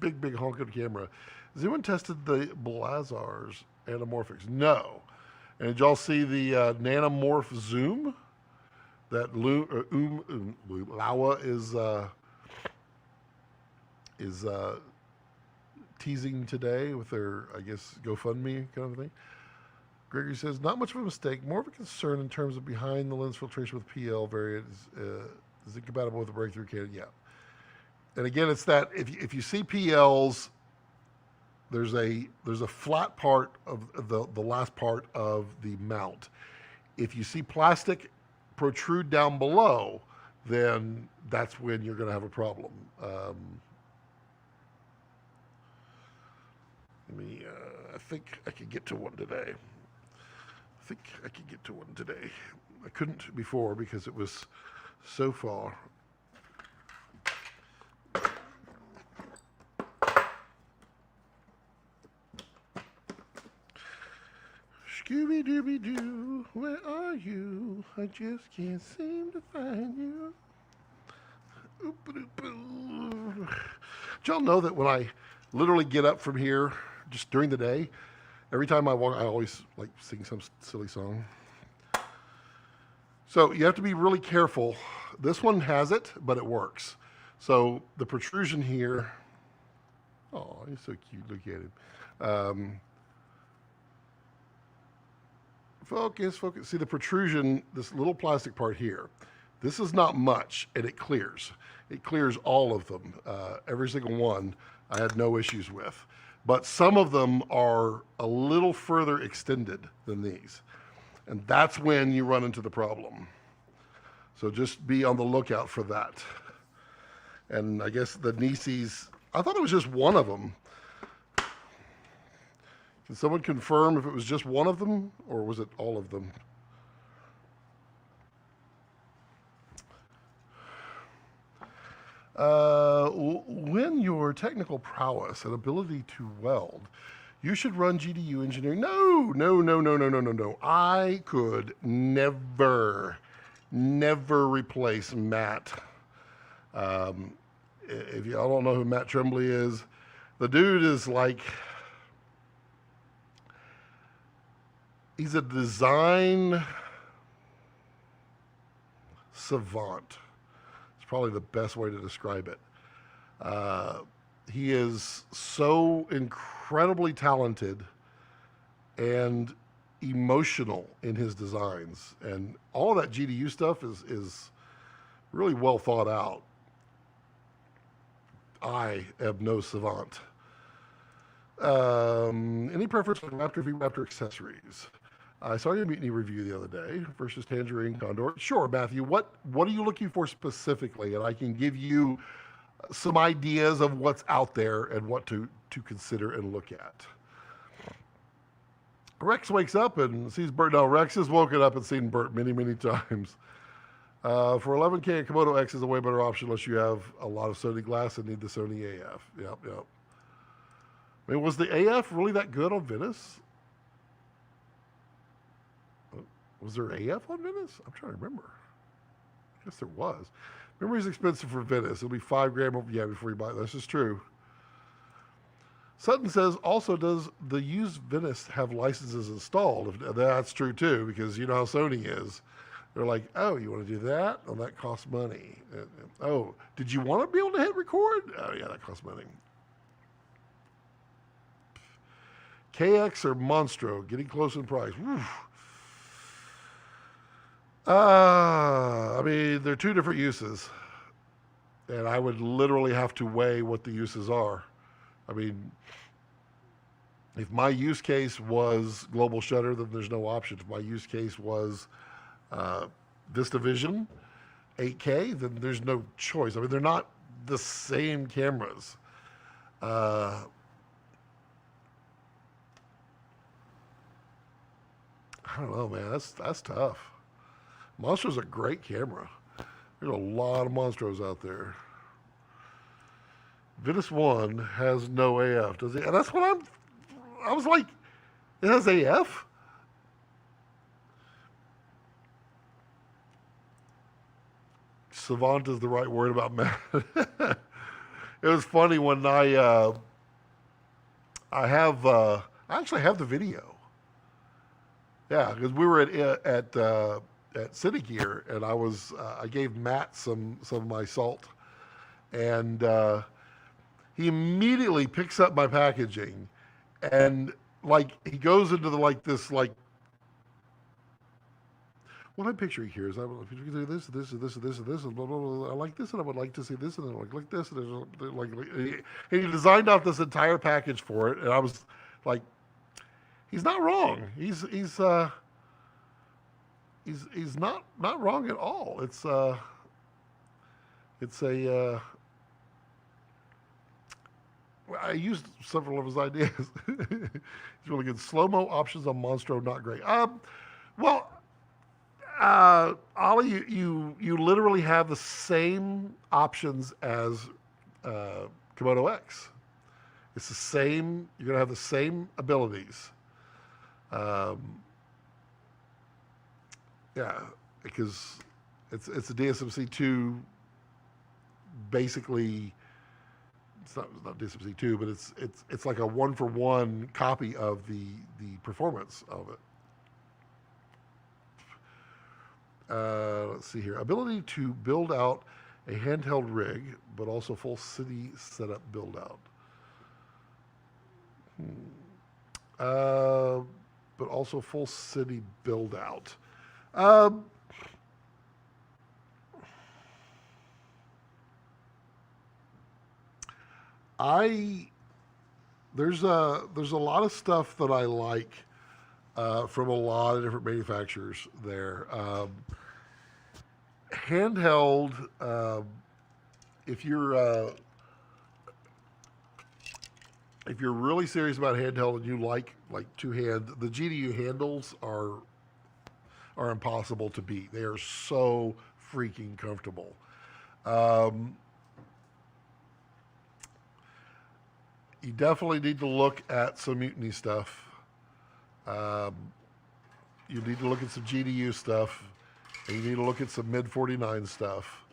camera. Has anyone tested the Blazar's anamorphics? No. And did y'all see the nanomorph zoom that Laowa is teasing today with their, I guess, GoFundMe kind of thing? Gregory says, not much of a mistake, more of a concern in terms of behind the lens filtration with PL variant. Is it compatible with the breakthrough Canon? Yeah. And again, it's that if you see PLs, there's a flat part of the last part of the mount. If you see plastic protrude down below, then that's when you're going to have a problem. I think I could get to one today. I couldn't before because it was so far. Scooby-Dooby-Doo, where are you? I just can't seem to find you. Did y'all know that when I literally get up from here, just during the day, every time I walk, I always like sing some silly song. So you have to be really careful. This one has it, but it works. So the protrusion here, oh, he's so cute, look at him. Focus. See the protrusion, this little plastic part here. This is not much, and it clears. It clears all of them. Every single one I had no issues with. But some of them are a little further extended than these. And that's when you run into the problem. So just be on the lookout for that. And I guess the Nisis, I thought it was just one of them. Can someone confirm if it was just one of them, or was it all of them? When your technical prowess and ability to weld, you should run GDU engineering. No. I could never replace Matt. If y'all don't know who Matt Tremblay is, the dude is like, he's a design savant. It's probably the best way to describe it. He is so incredibly talented and emotional in his designs, and all of that GDU stuff is really well thought out. I am no savant. Any preference for V-RAPTOR, V-RAPTOR accessories? I saw your Mutiny review the other day versus Tangerine Condor. Sure, Matthew. What are you looking for specifically? And I can give you some ideas of what's out there and what to consider and look at. Rex wakes up and sees Bert. No, Rex has woken up and seen Bert many times. For 11K, a Komodo X is a way better option unless you have a lot of Sony glass and need the Sony AF. Yep. I mean, was the AF really that good on Venice? Was there AF on Venice? I'm trying to remember. I guess there was. Memory is expensive for Venice. It'll be $5,000 before you buy it. This is true. Sutton says, also, does the used Venice have licenses installed? That's true too, because you know how Sony is. They're like, oh, you want to do that? Oh, that costs money. Oh, did you want to be able to hit record? Oh, yeah, that costs money. KX or Monstro, getting close in price. I mean, they're two different uses. And I would literally have to weigh what the uses are. I mean, if my use case was global shutter, then there's no option. If my use case was VistaVision 8K, then there's no choice. I mean, they're not the same cameras. Uh, I don't know, man. That's tough. Monstro's a great camera. There's a lot of Monstros out there. Venice One has no AF, does it? And that's what I was like, it has AF? Savant is the right word about Matt. It was funny when I actually have the video. Yeah, because we were at Cine Gear, and I gave Matt some of my salt, and he immediately picks up my packaging, and like he goes into the like this like what I'm picturing here is I would do this, this, and this, and this, and this, and blah, blah, blah. I like this, and I would like to see this, and I like this, and he designed out this entire package for it, and I was like, he's not wrong. He's not wrong at all. It's a I used several of his ideas. He's really good. Slow-mo options on Monstro, not great. Well. Ollie, you literally have the same options as Komodo X. It's the same. You're gonna have the same abilities. Yeah, because it's a DSMC2. Basically, it's not DSMC2, but it's like a 1-for-1 copy of the performance of it. Let's see here. Ability to build out a handheld rig, but also full city setup build out. But also full city build out. There's a lot of stuff that I like from a lot of different manufacturers there. Handheld, if you're really serious about handheld and you like two-hand, the GDU handles are impossible to beat. They are so freaking comfortable. You definitely need to look at some Mutiny stuff. You need to look at some GDU stuff. And you need to look at some mid-49 stuff.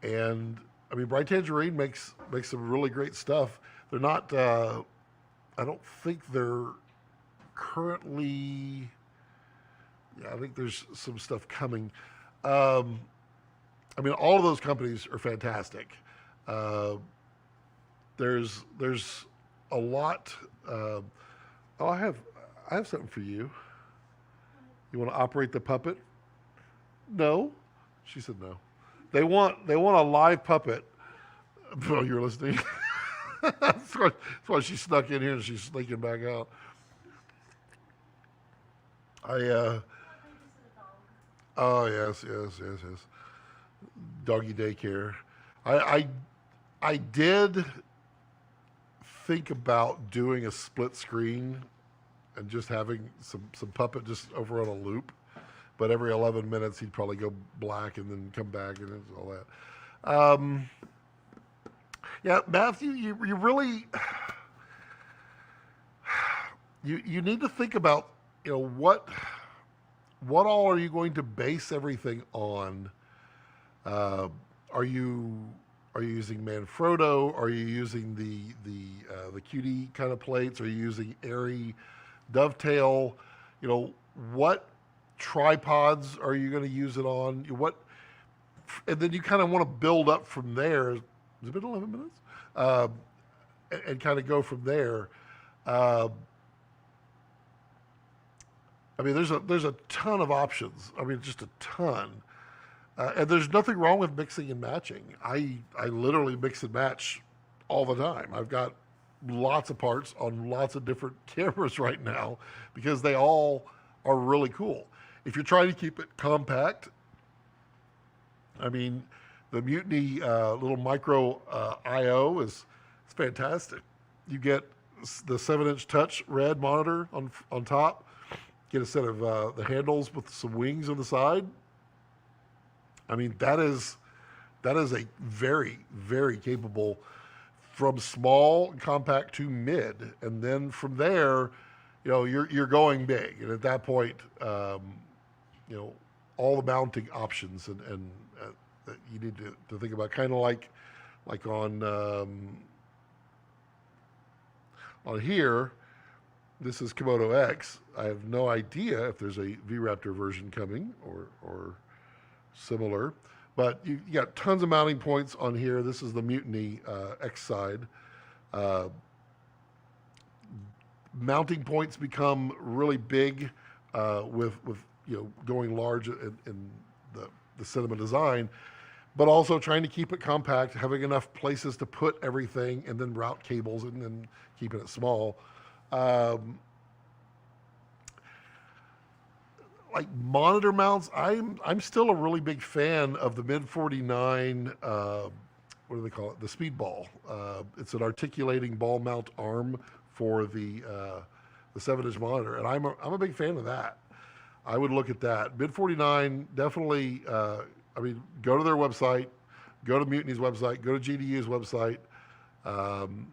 And, I mean, Bright Tangerine makes some really great stuff. They're not, I don't think they're currently, yeah, I think there's some stuff coming. I mean, all of those companies are fantastic. There's a lot. Oh, I have something for you. You want to operate the puppet? No, she said no. They want a live puppet. Oh, you're listening. That's why she snuck in here and she's sneaking back out. Oh yes. Doggy daycare. I did think about doing a split screen and just having some puppet just over on a loop, but every 11 minutes he'd probably go black and then come back and all that. Yeah, Matthew, you really you need to think about, you know, what all are you going to base everything on? Are you using Manfrotto? Are you using the QD kind of plates? Are you using Airy dovetail? You know, what tripods are you going to use it on? And then you kind of want to build up from there. Has it been 11 minutes? And kind of go from there. I mean, there's a ton of options. I mean, just a ton. And there's nothing wrong with mixing and matching. I literally mix and match all the time. I've got lots of parts on lots of different cameras right now because they all are really cool. If you're trying to keep it compact, I mean, The Mutiny little micro I/O is it's fantastic. You get the 7-inch touch red monitor on top. Get a set of the handles with some wings on the side. I mean, that is a very, very capable, from small and compact to mid, and then from there, you're going big, and at that point, all the mounting options and that you need to think about, kind of like on here. This is Komodo X. I have no idea if there's a V-RAPTOR version coming or similar, but you got tons of mounting points on here. This is the Mutiny X side. Mounting points become really big with going large in the cinema design, but also trying to keep it compact, having enough places to put everything, and then route cables, and then keeping it small. Like monitor mounts, I'm still a really big fan of the mid 49. What do they call it? The Speedball. It's an articulating ball mount arm for the 7-inch monitor, and I'm a big fan of that. I would look at that. Mid 49 definitely. Go to their website, go to Mutiny's website, go to GDU's website, and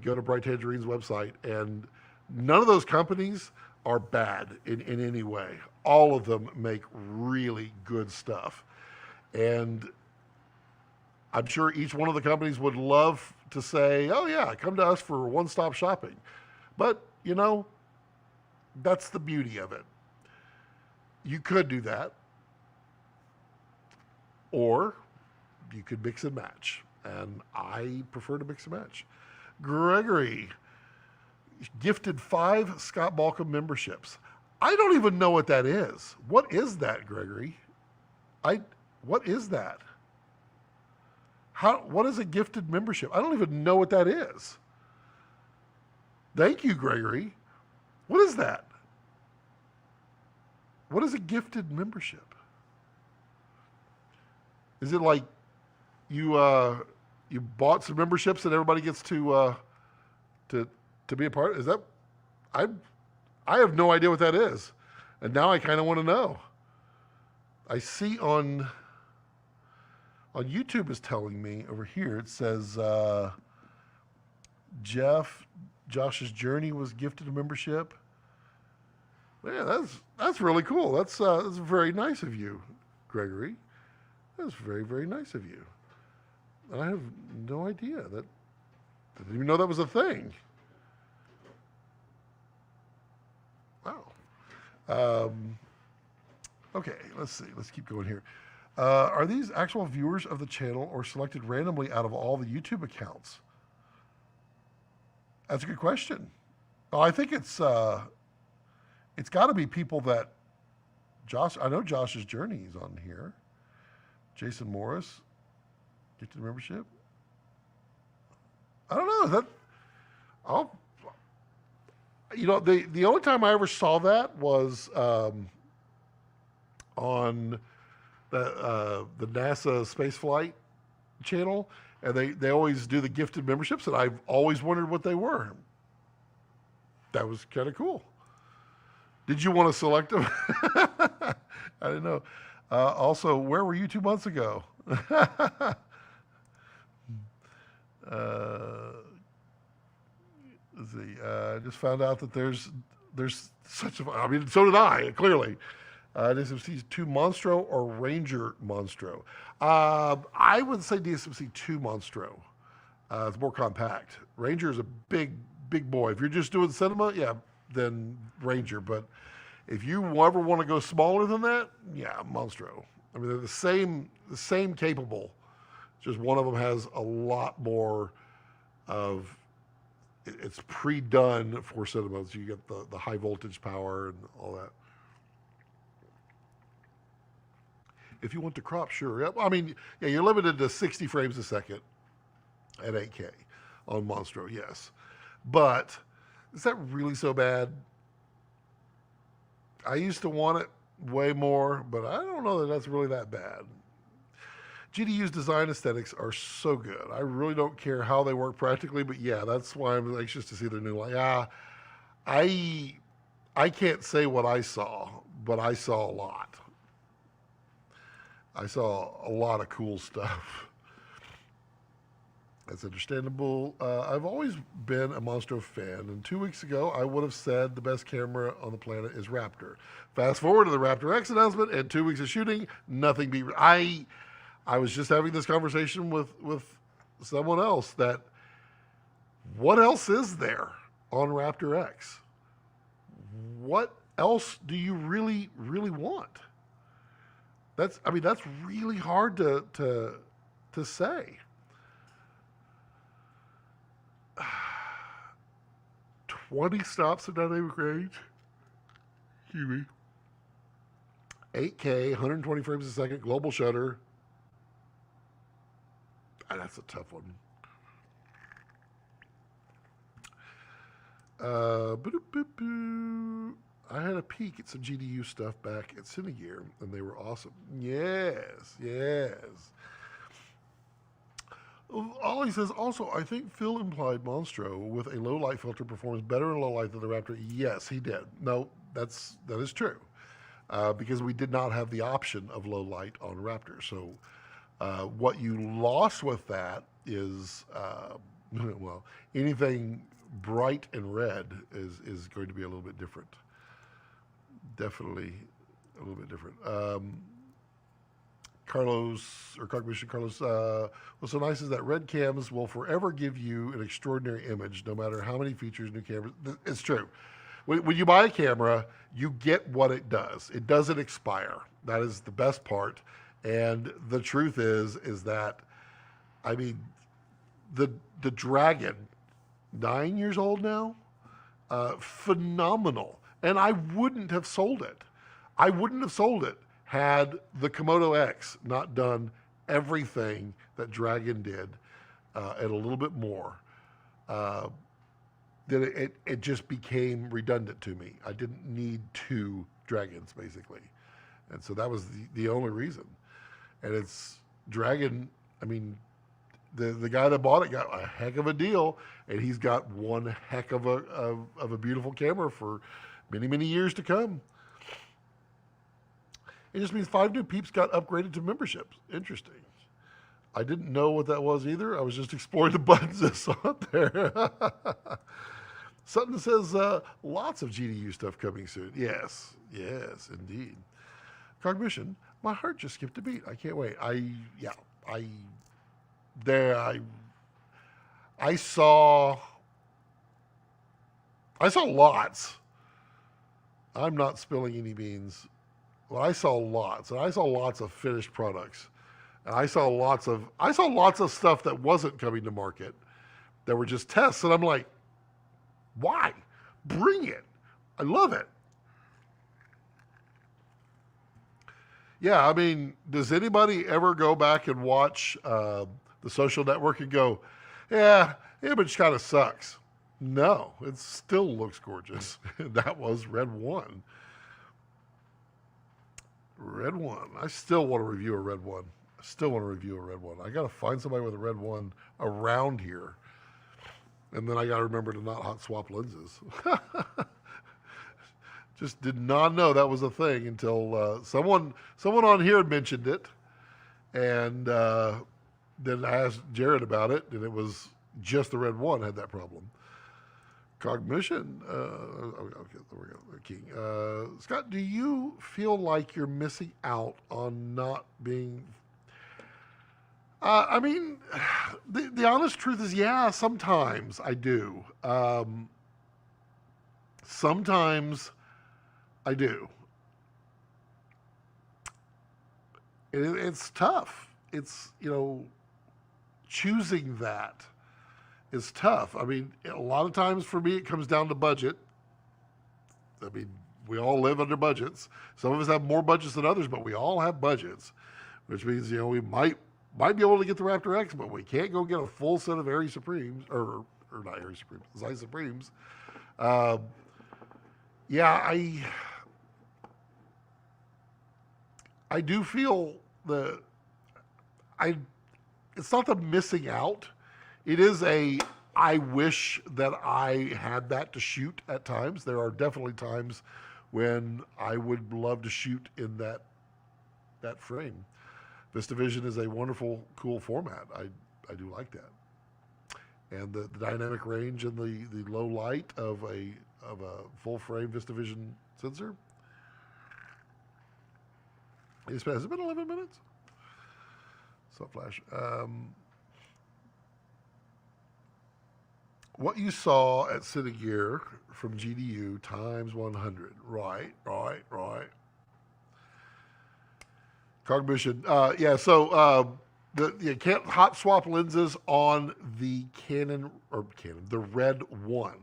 go to Bright Tangerine's website. And none of those companies are bad in any way. All of them make really good stuff. And I'm sure each one of the companies would love to say, oh yeah, come to us for one-stop shopping. But, that's the beauty of it. You could do that. Or you could mix and match. And I prefer to mix and match. Gregory gifted 5 Scott Balcom memberships. I don't even know what that is. What is that, Gregory? What is that? What is a gifted membership? I don't even know what that is. Thank you, Gregory. What is that? What is a gifted membership? Is it like you bought some memberships and everybody gets to be a part? Is that? I have no idea what that is, and now I kind of want to know. I see on YouTube is telling me over here. It says Josh's Journey was gifted a membership. Yeah, that's really cool. That's very nice of you, Gregory. That's very, very nice of you. I have no idea that. I didn't even know that was a thing. Wow. Okay, let's see. Let's keep going here. Are these actual viewers of the channel or selected randomly out of all the YouTube accounts? That's a good question. Oh, I think it's got to be people that I know Josh's Journey is on here. Jason Morris, gifted membership. I don't know. The only time I ever saw that was on the NASA spaceflight channel, and they always do the gifted memberships, and I've always wondered what they were. That was kind of cool. Did you want to select them? I didn't know. Also, where were you 2 months ago? Let's see. I just found out that there's such a. I mean, so did I. Clearly, DSMC 2 Monstro or Ranger Monstro. I would say DSMC 2 Monstro. It's more compact. Ranger is a big boy. If you're just doing cinema, yeah, then Ranger. But if you ever want to go smaller than that, yeah, Monstro. I mean, they're the same capable. Just one of them has a lot more of. It's pre-done for cinema, so you get the high voltage power and all that. If you want to crop, sure. I mean, yeah, you're limited to 60 frames a second at 8K on Monstro, yes. But is that really so bad? I used to want it way more, but I don't know that that's really that bad. GDU's design aesthetics are so good. I really don't care how they work practically, but yeah, that's why I'm anxious to see their new line. I can't say what I saw, but I saw a lot. I saw a lot of cool stuff. That's understandable. I've always been a Monstro fan, and 2 weeks ago I would have said the best camera on the planet is Raptor. Fast forward to the Raptor X announcement, and 2 weeks of shooting, nothing beat. I was just having this conversation with someone else that what else is there on Raptor X? What else do you really, really want? That's really hard to say. 20 stops at dynamic range. Excuse me. 8K, 120 frames a second, global shutter. That's a tough one. I had a peek at some GDU stuff back at Cinegear, and they were awesome. Yes. Ollie says, also, I think Phil implied Monstro with a low light filter performs better in low light than the Raptor. Yes, he did. No, that is true. Because we did not have the option of low light on Raptor. So what you lost with that is, well, anything bright and red is going to be a little bit different. Definitely a little bit different. Carlos, what's so nice is that red cams will forever give you an extraordinary image, no matter how many features new cameras. It's true. When you buy a camera, you get what it does. It doesn't expire. That is the best part. And the truth is that, I mean, the Dragon, 9 years old now, phenomenal. And I wouldn't have sold it. I wouldn't have sold it had the Komodo X not done everything that Dragon did and a little bit more. Then it just became redundant to me. I didn't need 2 Dragons, basically. And so that was the only reason. And it's Dragon, I mean, the guy that bought it got a heck of a deal, and he's got one heck of a beautiful camera for many, many years to come. It just means 5 new peeps got upgraded to memberships. Interesting. I didn't know what that was either. I was just exploring the buttons I saw it there. Sutton says, lots of GDU stuff coming soon. Yes, indeed. Cognition, my heart just skipped a beat. I can't wait. I saw lots. I'm not spilling any beans. Well, I saw lots, and I saw lots of finished products, and I saw lots of stuff that wasn't coming to market, that were just tests, and I'm like, why? Bring it. I love it. Yeah, I mean, does anybody ever go back and watch The Social Network and go, yeah, the image kind of sucks? No, it still looks gorgeous. That was Red 1. Red 1. I still want to review a Red 1. I got to find somebody with a Red 1 around here. And then I got to remember to not hot swap lenses. Just did not know that was a thing until someone on here had mentioned it. And then I asked Jared about it, and it was just the Red 1 had that problem. Cognition. Okay, there we go. King. Scott, do you feel like you're missing out on not being... I mean, the honest truth is, yeah, sometimes I do. Sometimes I do. It's tough. It's, choosing that is tough. I mean, a lot of times for me, it comes down to budget. I mean, we all live under budgets. Some of us have more budgets than others, but we all have budgets, which means, we might be able to get the Raptor X, but we can't go get a full set of Airy Supremes, or not Airy Supremes, Zeiss Supremes. Yeah, I do feel I it's not the missing out. It is a, I wish that I had that to shoot at times. There are definitely times when I would love to shoot in that frame. VistaVision is a wonderful, cool format. I do like that. And the dynamic range and the low light of a full frame VistaVision sensor. Has it been 11 minutes? Soft flash. What you saw at Cine Gear from GDU times 100. Right. Cognition. You can't hot swap lenses on the Canon, the Red 1.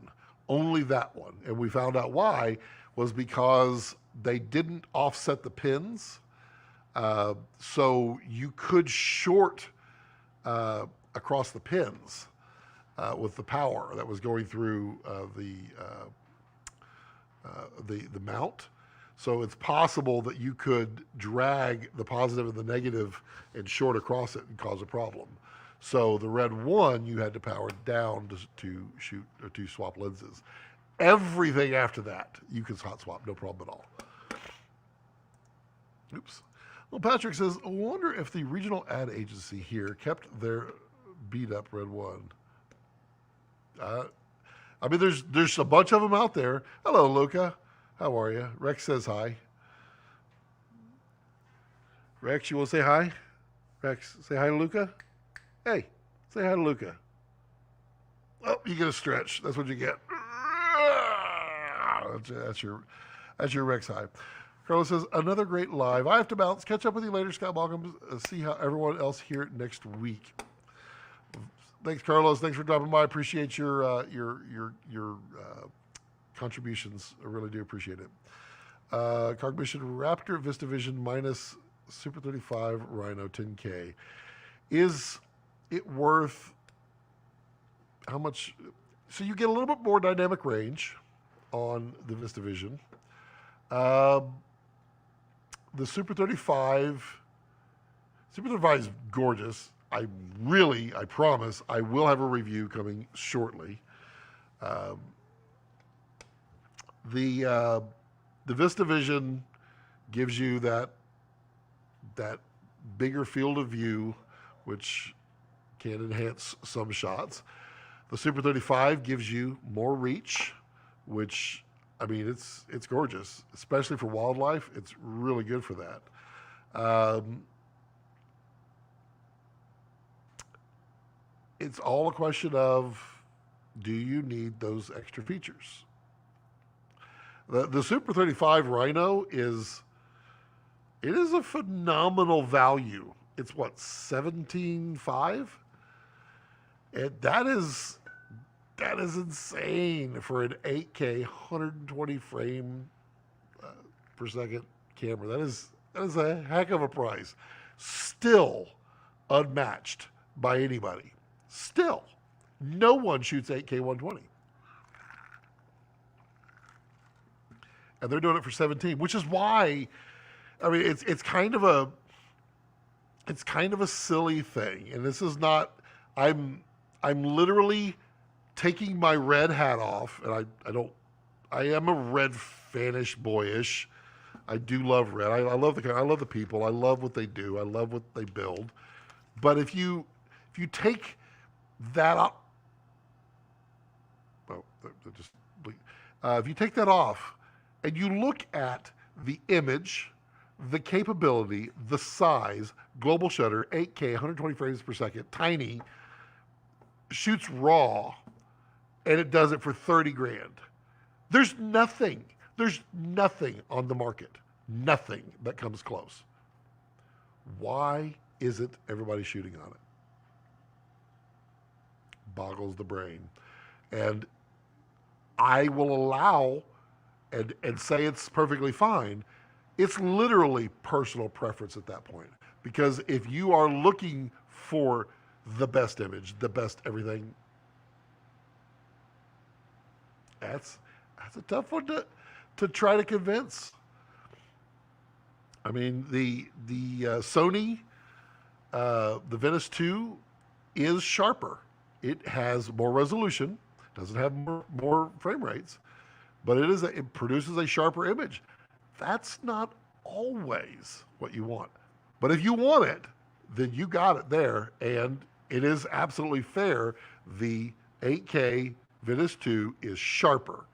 Only that one. And we found out why was because they didn't offset the pins. So you could short across the pins with the power that was going through the mount. So it's possible that you could drag the positive and the negative and short across it and cause a problem. So the Red 1, you had to power down to shoot or to swap lenses. Everything after that, you can hot swap, no problem at all. Oops. Well, Patrick says, I wonder if the regional ad agency here kept their beat up Red 1. I mean, there's a bunch of them out there. Hello, Luca. How are you? Rex says hi. Rex, you want to say hi? Rex, say hi to Luca. Hey, say hi to Luca. Oh, you get a stretch. That's what you get. That's your Rex hi. Carlos says, another great live. I have to bounce. Catch up with you later, Scott Malcolm. See how everyone else here next week. Thanks, Carlos. Thanks for dropping by. Appreciate your contributions. I really do appreciate it. Cognition Raptor VistaVision minus Super 35 RHINO 10K. Is it worth how much? So you get a little bit more dynamic range on the VistaVision. The Super 35 is gorgeous. I promise, I will have a review coming shortly. The VistaVision gives you that bigger field of view, which can enhance some shots. The Super 35 gives you more reach, which, I mean, it's gorgeous, especially for wildlife. It's really good for that. It's all a question of, do you need those extra features? The Super 35 RHINO is a phenomenal value. It's what, 17.5? And that is insane for an 8K 120 frame per second camera. That is a heck of a price. Still unmatched by anybody. Still, no one shoots 8K 120. And they're doing it for 17, which is why, I mean, it's kind of a silly thing. And this is not, I'm literally taking my red hat off, and I am a red fanish boyish. I do love red. I love the people. I love what they do. I love what they build. But if you take that up, if you take that off and you look at the image, the capability, the size, global shutter, 8K, 120 frames per second, tiny, shoots raw, and it does it for 30 grand. There's nothing on the market, nothing that comes close. Why isn't everybody shooting on it? Boggles the brain. And I will allow and say it's perfectly fine. It's literally personal preference at that point. Because if you are looking for the best image, the best everything, that's a tough one to try to convince. I mean, the Sony The Venice 2 is sharper. It has more resolution, doesn't have more frame rates, but it produces a sharper image. That's not always what you want. But if you want it, then you got it there, and it is absolutely fair. The 8K Venice 2 is sharper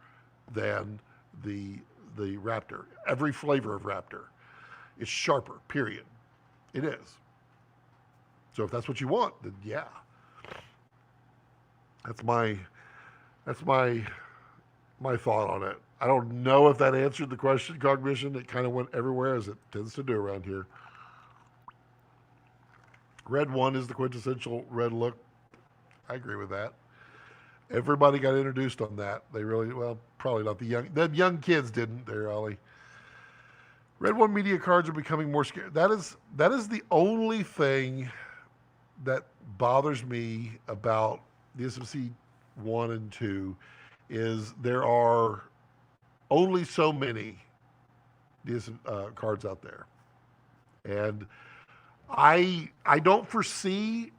than the Raptor. Every flavor of Raptor is sharper, period. It is. So if that's what you want, then yeah. That's my thought on it. I don't know if that answered the question, Cognition. It kind of went everywhere, as it tends to do around here. Red 1 is the quintessential red look. I agree with that. Everybody got introduced on that. They really, well, probably not the young kids didn't there, Ollie. Red 1 media cards are becoming more scarce. That is the only thing that bothers me about the SMC 1 and 2 is there are only so many cards out there. And I don't foresee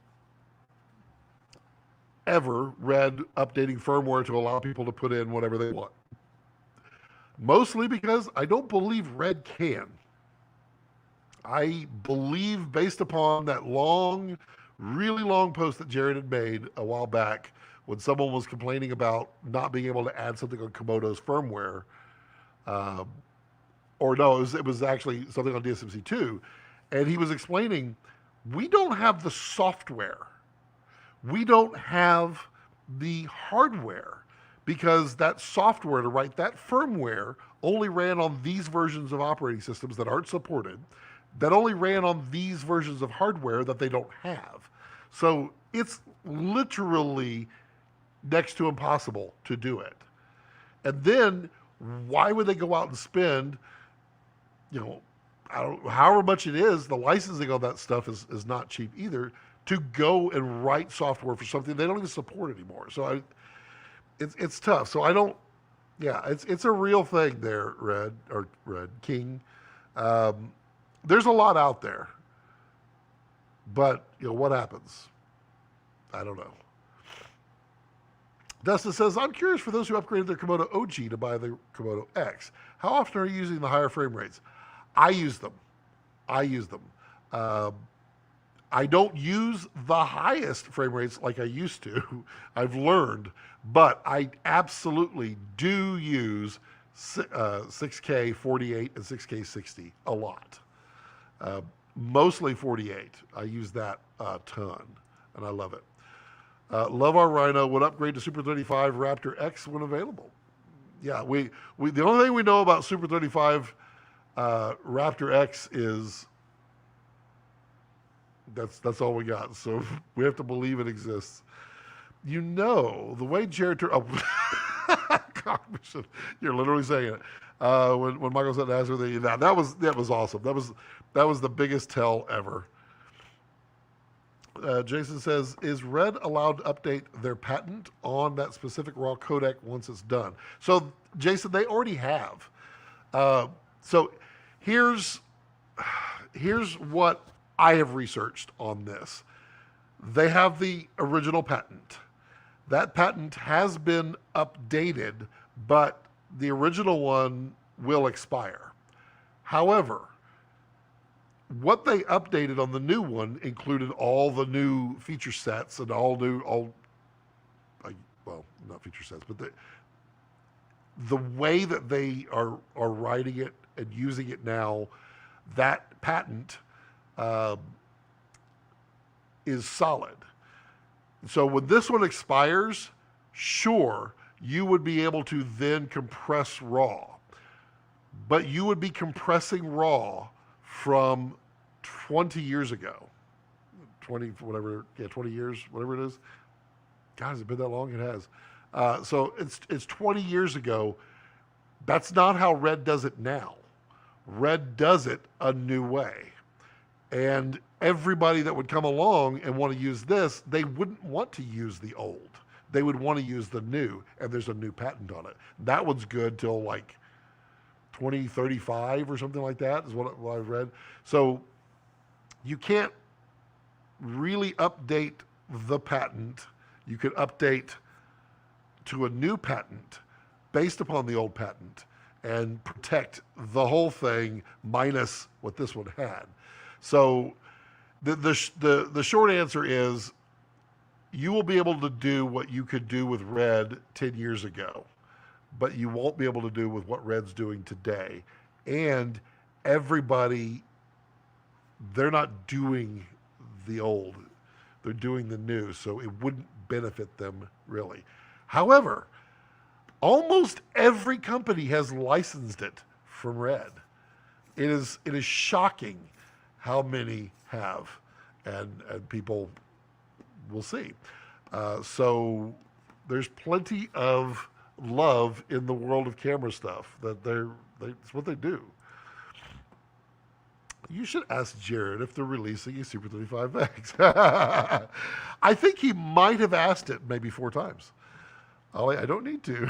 ever Red updating firmware to allow people to put in whatever they want. Mostly because I don't believe Red can. I believe, based upon that really long post that Jared had made a while back when someone was complaining about not being able to add something on Komodo's firmware, it was actually something on DSMC2, and he was explaining, we don't have the software. We don't have the hardware, because that software to write that firmware only ran on these versions of operating systems that aren't supported, that only ran on these versions of hardware that they don't have. So it's literally next to impossible to do it. And then why would they go out and spend, however much it is, the licensing on that stuff is not cheap either, to go and write software for something they don't even support anymore. So it's tough. So it's a real thing there, Red King. There's a lot out there, but what happens? I don't know. Dustin says, I'm curious, for those who upgraded their Komodo OG to buy the Komodo X, how often are you using the higher frame rates? I use them. I don't use the highest frame rates like I used to. I've learned, but I absolutely do use 6K 48 and 6K 60 a lot. Mostly 48. I use that a ton, and I love it. Love our RHINO. Would upgrade to Super 35 Raptor X when available. Yeah, we the only thing we know about Super 35 Raptor X is that's all we got. So we have to believe it exists. The way Jared you're literally saying it. When Michael said that was awesome. That was the biggest tell ever. Jason says, is Red allowed to update their patent on that specific raw codec once it's done? So, Jason, they already have. So here's what I have researched on this. They have the original patent. That patent has been updated, but the original one will expire. However, what they updated on the new one included all the new feature sets and not feature sets, but the way that they are writing it and using it now, that patent is solid. So when this one expires, sure, you would be able to then compress RAW, but you would be compressing RAW from 20 years ago, 20 years, whatever it is. God, has it been that long? It has. So it's 20 years ago. That's not how Red does it now. Red does it a new way. And everybody that would come along and want to use this, they wouldn't want to use the old. They would want to use the new, and there's a new patent on it. That one's good till like 2035 or something like that is what I've read. So you can't really update the patent. You could update to a new patent based upon the old patent and protect the whole thing minus what this one had. So the short answer is you will be able to do what you could do with Red 10 years ago, but you won't be able to do with what Red's doing today. And everybody, they're not doing the old, they're doing the new, so it wouldn't benefit them really. However, almost every company has licensed it from Red. It is shocking how many have, and people will see. So there's plenty of love in the world of camera stuff. It's what they do. You should ask Jared if they're releasing a Super 35X. I think he might have asked it maybe 4 times. Ollie, I don't need to.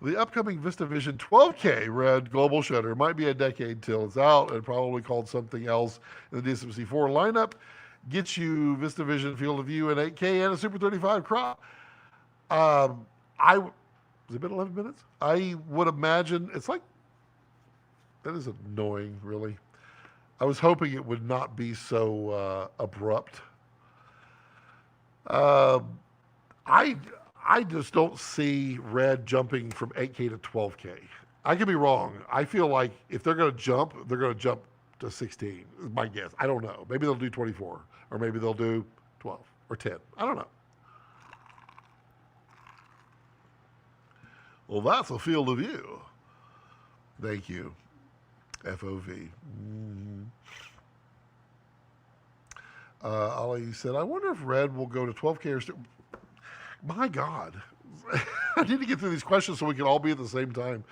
The upcoming VistaVision 12K Red global shutter might be a decade till it's out and probably called something else in the DSMC4 lineup. Gets you VistaVision field of view in 8K and a Super 35 crop. Has it been 11 minutes? I would imagine it's like, that is annoying, really. I was hoping it would not be so abrupt. I just don't see Red jumping from 8K to 12K. I could be wrong. I feel like if they're going to jump to 16, is my guess. I don't know. Maybe they'll do 24, or maybe they'll do 12 or 10. I don't know. Well, that's a field of view. Thank you. FOV. Ollie said, I wonder if Red will go to 12K or... My God. I need to get through these questions so we can all be at the same time.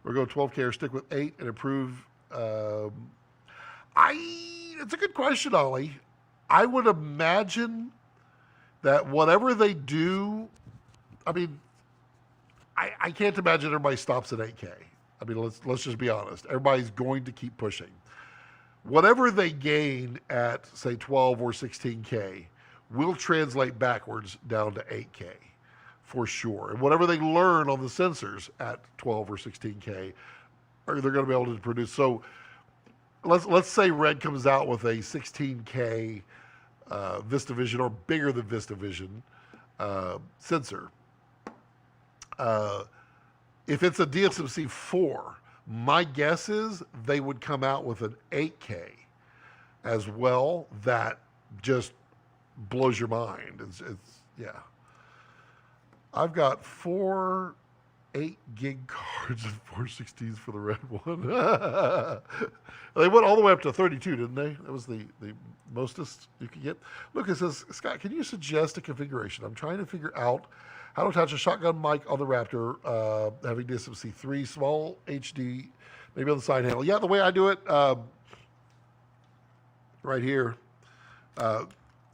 We'll go 12K or stick with 8 and improve. It's a good question, Ollie. I would imagine that whatever they do, I mean, I can't imagine everybody stops at 8K. I mean, let's just be honest. Everybody's going to keep pushing. Whatever they gain at, say, 12 or 16K will translate backwards down to 8K for sure. And whatever they learn on the sensors at 12 or 16K, they're going to be able to produce. So let's say Red comes out with a 16K VistaVision or bigger than VistaVision sensor. If it's a DSMC4, my guess is they would come out with an 8K as well that just blows your mind. It's yeah. I've got 4 8-gig cards and 4 16s for the Red one. They went all the way up to 32, didn't they? That was the mostest you could get. Look, it says, Scott, can you suggest a configuration? I'm trying to figure out how to attach a shotgun mic on the Raptor, having DSMC3, small HD, maybe on the side handle. Yeah, the way I do it, right here.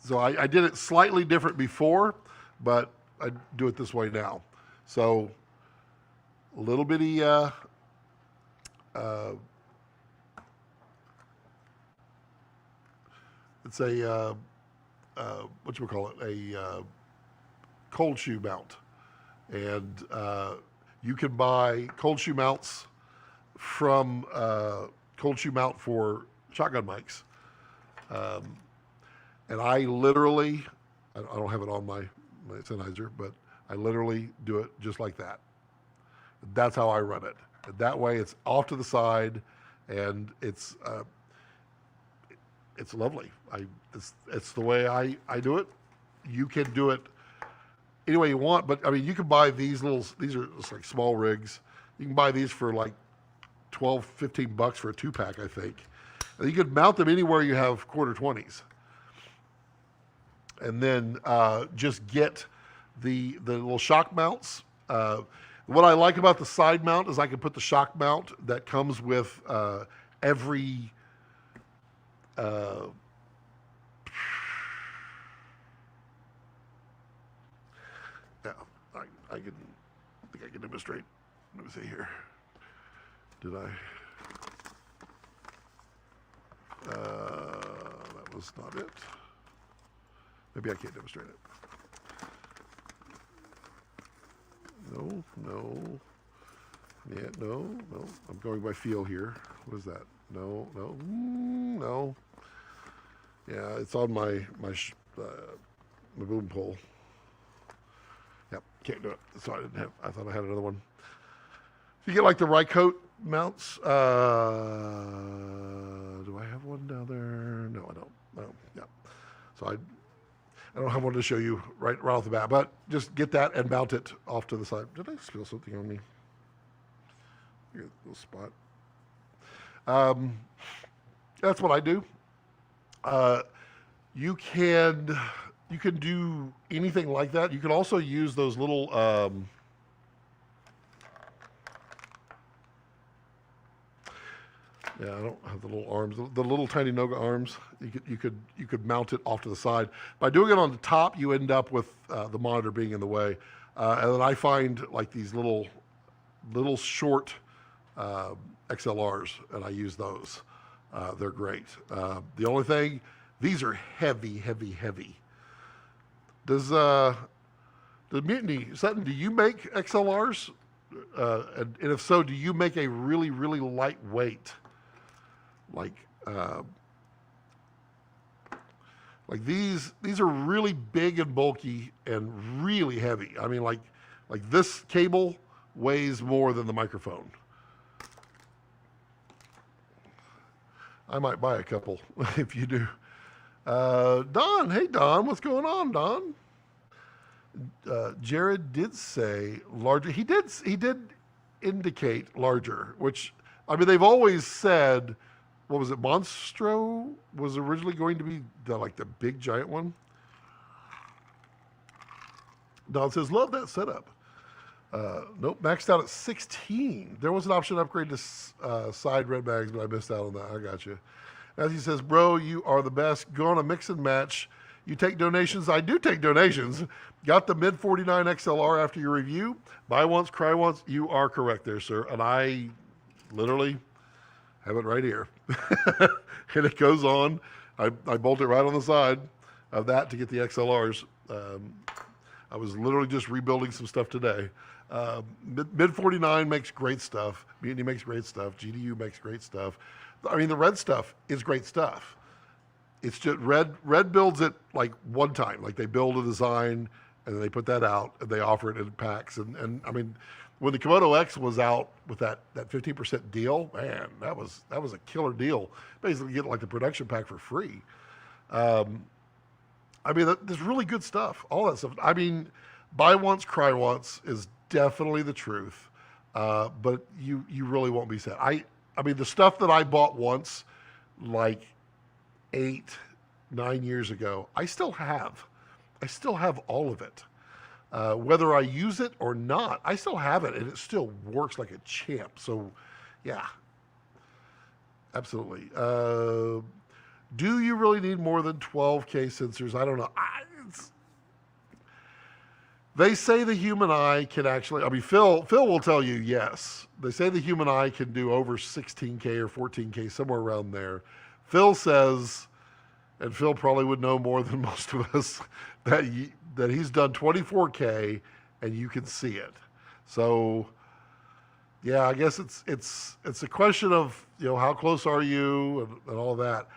So I did it slightly different before, but I do it this way now. So a little bitty, it's a, whatchamacallit, a cold shoe mount. And you can buy cold shoe mounts from cold shoe mount for shotgun mics. And I literally, I don't have it on my Sennheiser, but I literally do it just like that. That's how I run it. And that way it's off to the side and it's lovely. It's the way I do it. You can do it any way you want, but I mean, you can buy these are just like small rigs. You can buy these for like 12, 15 bucks for a 2-pack, I think. And you could mount them anywhere you have quarter 20s. And then just get the little shock mounts. What I like about the side mount is I can put the shock mount that comes with every I think I can demonstrate. Let me see here. Did I? That was not it. Maybe I can't demonstrate it. No, no. Yeah, no. I'm going by feel here. What is that? No. No. Yeah, it's on my boom pole. Yep, can't do it. So I thought I had another one. If you get like the RHINO mounts, do I have one down there? No, I don't. No, yeah. So I don't have one to show you right off the bat, but just get that and mount it off to the side. Did I spill something on me? Here's a little spot. That's what I do. You can do anything like that. You can also use those little yeah, I don't have the little arms, the little tiny Noga arms. You could mount it off to the side. By doing it on the top, you end up with the monitor being in the way. And then I find like these little short XLRs, and I use those. They're great. The only thing, these are heavy. Does Mutiny, Sutton, do you make XLRs? And if so, do you make a really lightweight? Like these are really big and bulky and really heavy. I mean, like this cable weighs more than the microphone. I might buy a couple if you do. Don, hey Don, what's going on, Don? Jared did say larger. He did indicate larger, which, I mean, they've always said, what was it, Monstro was originally going to be the big giant one. Don says, love that setup. Nope, maxed out at 16. There was an option to upgrade to side red bags, but I missed out on that. I got you. As he says, bro, you are the best. Go on a mix and match. You take donations. I do take donations. Got the mid 49 XLR after your review. Buy once, cry once. You are correct there, sir. And I literally have it right here. And it goes on. I bolt it right on the side of that to get the XLRs. I was literally just rebuilding some stuff today. Mid 49 makes great stuff. Mutiny makes great stuff. GDU makes great stuff. I mean, the red stuff is great stuff. It's just red builds it like one time. Like they build a design and then they put that out and they offer it in packs. And I mean, when the Komodo X was out with that 15% deal, man, that was a killer deal. Basically getting like the production pack for free. I mean, there's really good stuff, all that stuff. I mean, buy once, cry once is definitely the truth. But you really won't be sad. I mean, the stuff that I bought once, like 8, 9 years ago, I still have all of it. Whether I use it or not, I still have it, and it still works like a champ. So, yeah, absolutely. Do you really need more than 12K sensors? I don't know. They say the human eye can actually, I mean, Phil will tell you yes. They say the human eye can do over 16K or 14K, somewhere around there. Phil says, and Phil probably would know more than most of us, that he's done 24K and you can see it. So, yeah, I guess it's a question of, you know, how close are you and all that.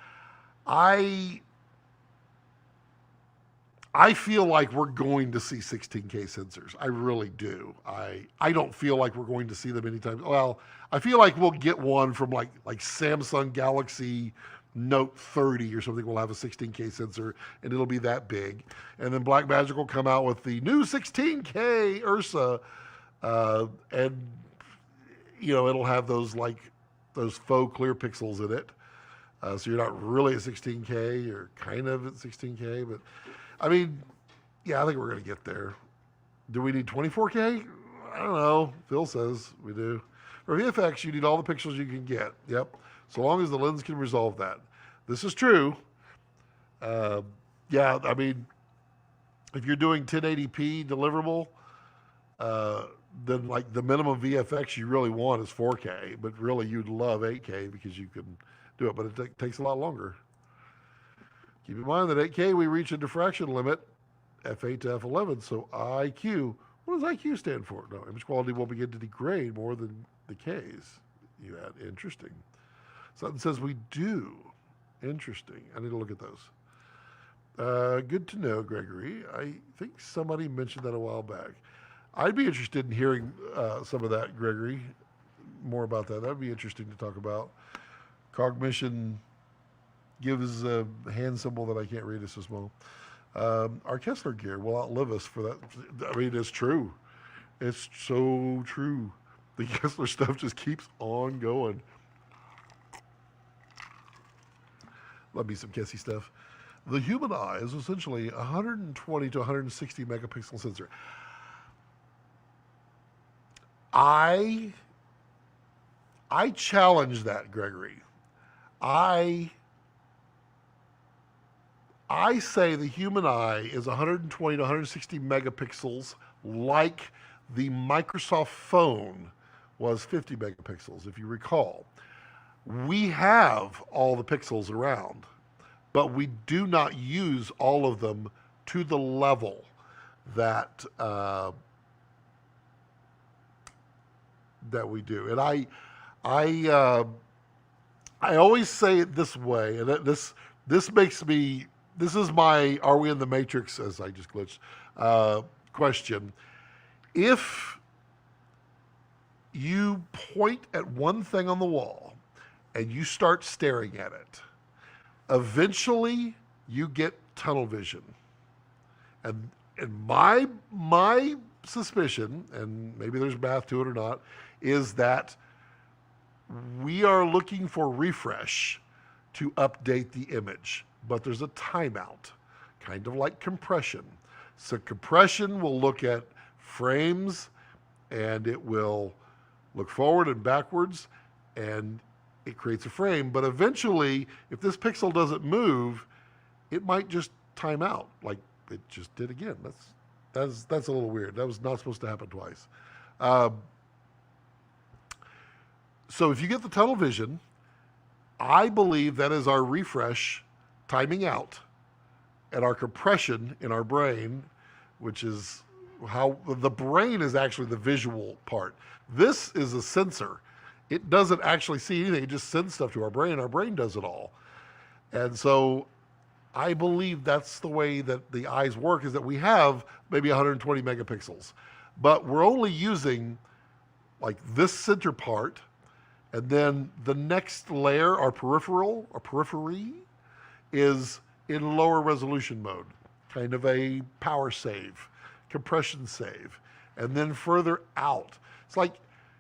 I feel like we're going to see 16K sensors. I really do. I don't feel like we're going to see them anytime. Well, I feel like we'll get one from like Samsung Galaxy Note 30 or something. Will have a 16K sensor and it'll be that big. And then Blackmagic will come out with the new 16K Ursa, and you know, it'll have those faux clear pixels in it. So you're not really at 16K, you're kind of at 16K, but I mean, yeah, I think we're going to get there. Do we need 24K? I don't know. Phil says we do. For VFX, you need all the pixels you can get. Yep. So long as the lens can resolve that. This is true. Yeah, I mean, if you're doing 1080p deliverable, then like the minimum VFX you really want is 4K, but really you'd love 8K because you can do it, but it takes a lot longer. Keep in mind that 8K we reach a diffraction limit, f8 to f11, so IQ. What does IQ stand for? No, image quality will begin to degrade more than decays. You add interesting. Something says we do. Interesting. I need to look at those. Good to know, Gregory. I think somebody mentioned that a while back. I'd be interested in hearing some of that, Gregory. More about that. That'd be interesting to talk about. Cognition gives a hand symbol that I can't read. It's so small. Our Kessler gear will outlive us for that. I mean, it's true. It's so true. The Kessler stuff just keeps on going. Love me some Kessy stuff. The human eye is essentially 120 to 160 megapixel sensor. I challenge that, Gregory. I say the human eye is 120 to 160 megapixels, like the Microsoft phone was 50 megapixels, if you recall. We have all the pixels around, but we do not use all of them to the level that that we do. And I always say it this way, and this makes me. This is my "Are we in the Matrix?" as I just glitched question. If you point at one thing on the wall and you start staring at it, eventually you get tunnel vision. And my suspicion, and maybe there's math to it or not, is that we are looking for refresh to update the image. But there's a timeout, kind of like compression. So compression will look at frames, and it will look forward and backwards, and it creates a frame. But eventually, if this pixel doesn't move, it might just time out, like it just did again. That's a little weird. That was not supposed to happen twice. So if you get the tunnel vision, I believe that is our refresh timing out, and our compression in our brain, which is how the brain is actually the visual part. This is a sensor. It doesn't actually see anything. It just sends stuff to our brain. Our brain does it all. And so I believe that's the way that the eyes work, is that we have maybe 120 megapixels, but we're only using like this center part, and then the next layer, our periphery, is in lower resolution mode, kind of a power save, compression save, and then further out. It's like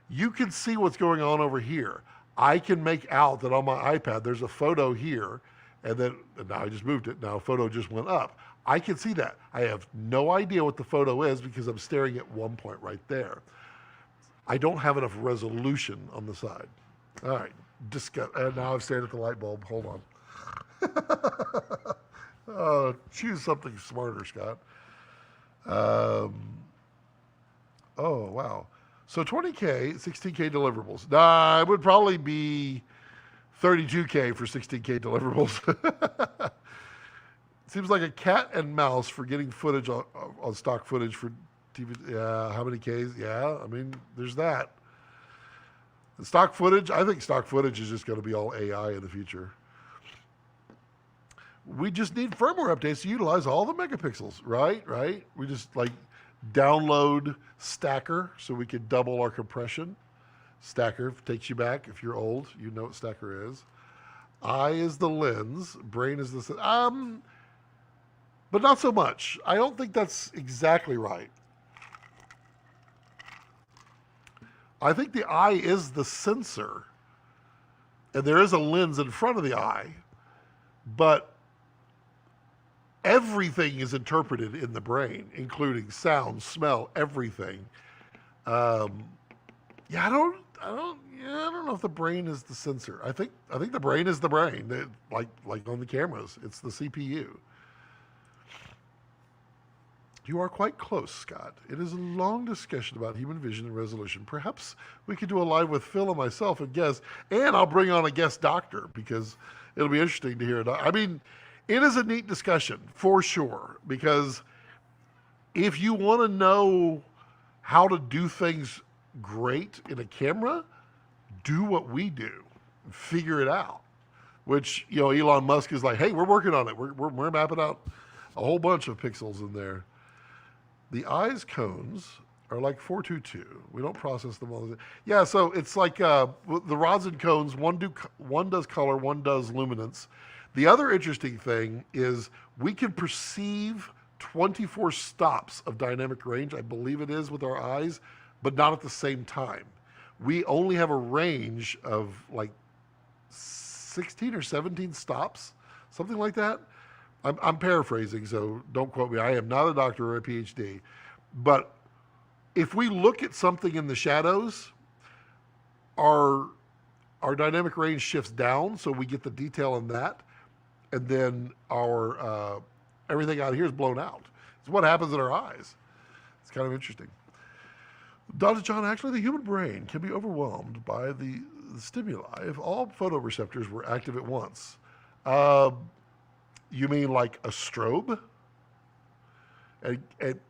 you can see what's going on over here. I can make out that on my iPad there's a photo here, and now I just moved it. Now a photo just went up. I can see that. I have no idea what the photo is because I'm staring at one point right there. I don't have enough resolution on the side. All right, now I've stared at the light bulb. Hold on. Choose something smarter, Scott. Oh, wow. So 20K, 16K deliverables. Nah, it would probably be 32K for 16K deliverables. Seems like a cat and mouse for getting footage on stock footage for TV. Yeah, how many Ks? Yeah, I mean, there's that. The stock footage, I think stock footage is just going to be all AI in the future. We just need firmware updates to utilize all the megapixels, right? We just like download Stacker so we could double our compression. Stacker takes you back. If you're old, you know what Stacker is. Eye is the lens. Brain is the... but not so much. I don't think that's exactly right. I think the eye is the sensor, and there is a lens in front of the eye, but everything is interpreted in the brain, including sound, smell, everything. I don't know if the brain is the sensor. I think the brain is the brain, like on the cameras. It's the CPU. You are quite close, Scott. It is a long discussion about human vision and resolution. Perhaps we could do a live with Phil and myself and guests, and I'll bring on a guest doctor because it'll be interesting to hear it. I mean, It is a neat discussion for sure, because if you want to know how to do things great in a camera, do what we do, figure it out. Which, you know, Elon Musk is like, hey, we're working on it. We're mapping out a whole bunch of pixels in there. The eyes cones are like 422. We don't process them all. Yeah, so it's like the rods and cones. One does color, one does luminance. The other interesting thing is we can perceive 24 stops of dynamic range, I believe it is, with our eyes, but not at the same time. We only have a range of like 16 or 17 stops, something like that. I'm paraphrasing, so don't quote me. I am not a doctor or a PhD. But if we look at something in the shadows, our dynamic range shifts down, so we get the detail in that. And then our everything out here is blown out. It's what happens in our eyes. It's kind of interesting. Dr. John, actually the human brain can be overwhelmed by the stimuli if all photoreceptors were active at once. You mean like a strobe? It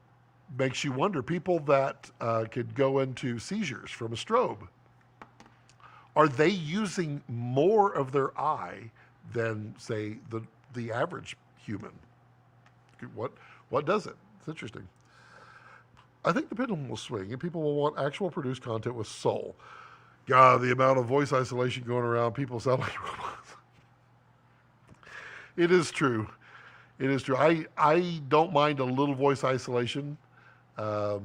makes you wonder, people that could go into seizures from a strobe, are they using more of their eye than, say, the average human? What does it? It's interesting. I think the pendulum will swing and people will want actual produced content with soul. God, the amount of voice isolation going around, people sound like robots. It is true. It is true. I don't mind a little voice isolation. But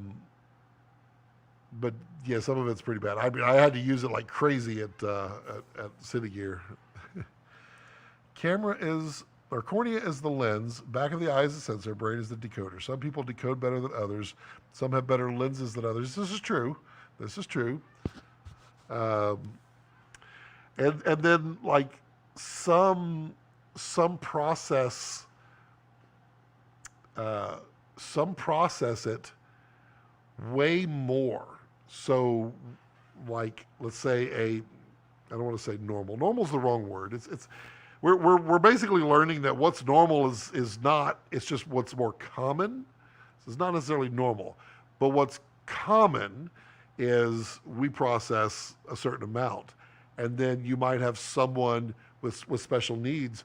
yeah, some of it's pretty bad. I had to use it like crazy at Cine Gear. Cornea is the lens, back of the eye is the sensor, brain is the decoder. Some people decode better than others. Some have better lenses than others. This is true. This is true. And then like some process it way more. So like, let's say I don't want to say normal. Normal's the wrong word. We're basically learning that what's normal is not, it's just what's more common. So it's not necessarily normal, but what's common is we process a certain amount. And then you might have someone with special needs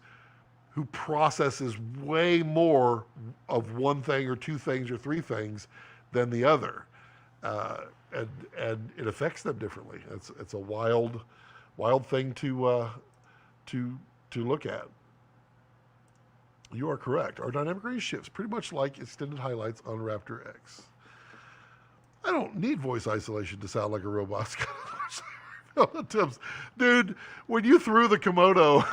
who processes way more of one thing or two things or three things than the other. And it affects them differently. It's a wild thing to look at. You are correct. Our dynamic range shifts pretty much like extended highlights on Raptor X. I don't need voice isolation to sound like a robot. Dude, when you threw the Komodo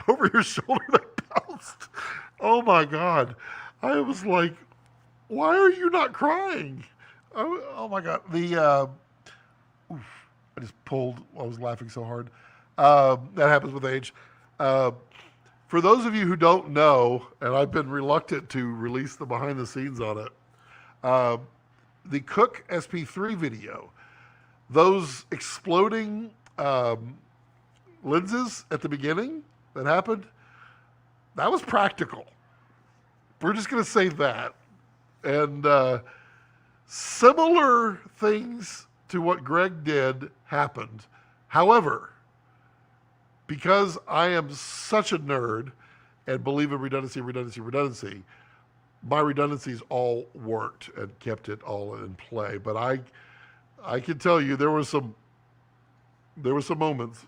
over your shoulder that bounced, oh my God. I was like, why are you not crying? Oh my God. I just pulled, I was laughing so hard. That happens with age. For those of you who don't know, and I've been reluctant to release the behind the scenes on it, the Cook SP3 video, those exploding lenses at the beginning that happened, that was practical. We're just going to say that. And similar things to what Greg did happened. However, because I am such a nerd and believe in redundancy, my redundancies all worked and kept it all in play. But I can tell you there were some moments,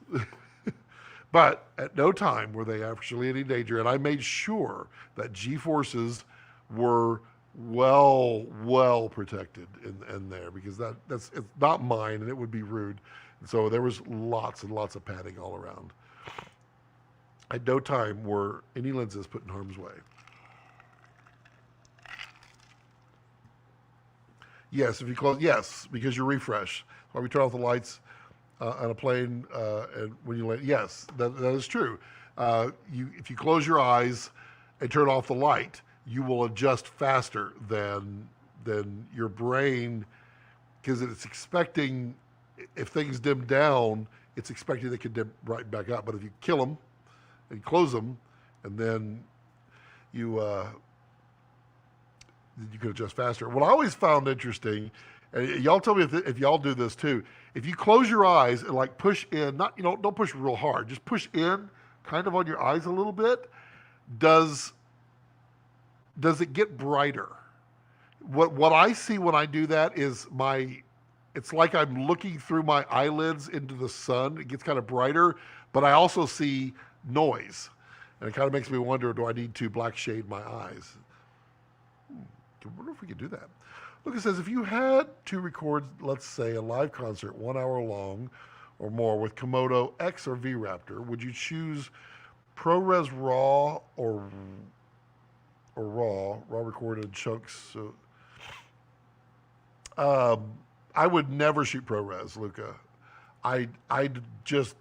but at no time were they actually in any danger. And I made sure that G-forces were well protected in there, because it's not mine and it would be rude. And so there was lots and lots of padding all around. At no time were any lenses put in harm's way. Yes, if you close, yes, because you refresh. Why we turn off the lights on a plane and when you land. Yes, that is true. If you close your eyes and turn off the light, you will adjust faster than your brain, because it's expecting, if things dim down, it's expecting they can dim right back up. But if you kill them and close them, and then you could adjust faster. What I always found interesting, and y'all tell me if y'all do this too, if you close your eyes and like push in, not, don't push real hard, just push in kind of on your eyes a little bit, does it get brighter? What I see when I do that is it's like I'm looking through my eyelids into the sun. It gets kind of brighter, but I also see noise. And it kind of makes me wonder, do I need to black shade my eyes? I wonder if we could do that. Look, it says, if you had to record, let's say, a live concert 1 hour long or more with Komodo X or V-RAPTOR, would you choose ProRes RAW or raw recorded chunks? I would never shoot ProRes, Luca. I'd just,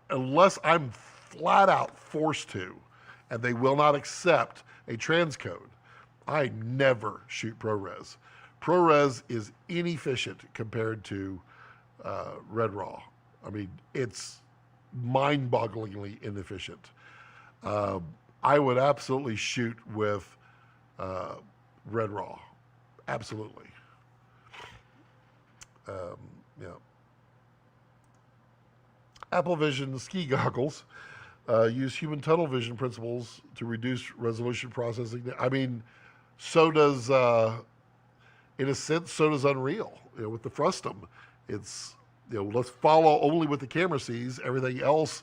unless I'm flat out forced to, and they will not accept a transcode, I never shoot ProRes. ProRes is inefficient compared to Red RAW. I mean, it's mind-bogglingly inefficient. I would absolutely shoot with Red RAW, absolutely. Yeah. Apple Vision ski goggles use human tunnel vision principles to reduce resolution processing. I mean, so does, in a sense, so does Unreal. With the Frustum, it's, let's follow only what the camera sees. Everything else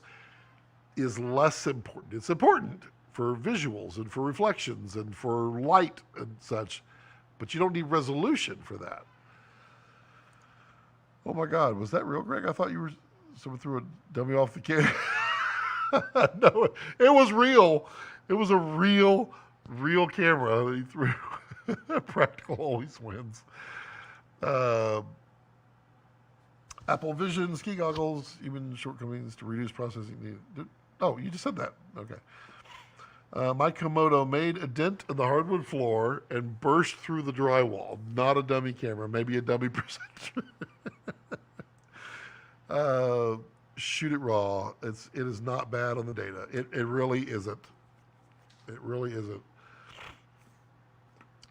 is less important. It's important for visuals and for reflections and for light and such, but you don't need resolution for that. Oh my God, was that real, Greg? I thought someone threw a dummy off the camera. No, it was real. It was a real camera that he threw. Practical always wins. Apple Vision ski goggles, even shortcomings to reduce processing need. Oh, you just said that. Okay. My Komodo made a dent in the hardwood floor and burst through the drywall. Not a dummy camera, maybe a dummy presenter. Shoot it raw. It is not bad on the data. It really isn't. It really isn't.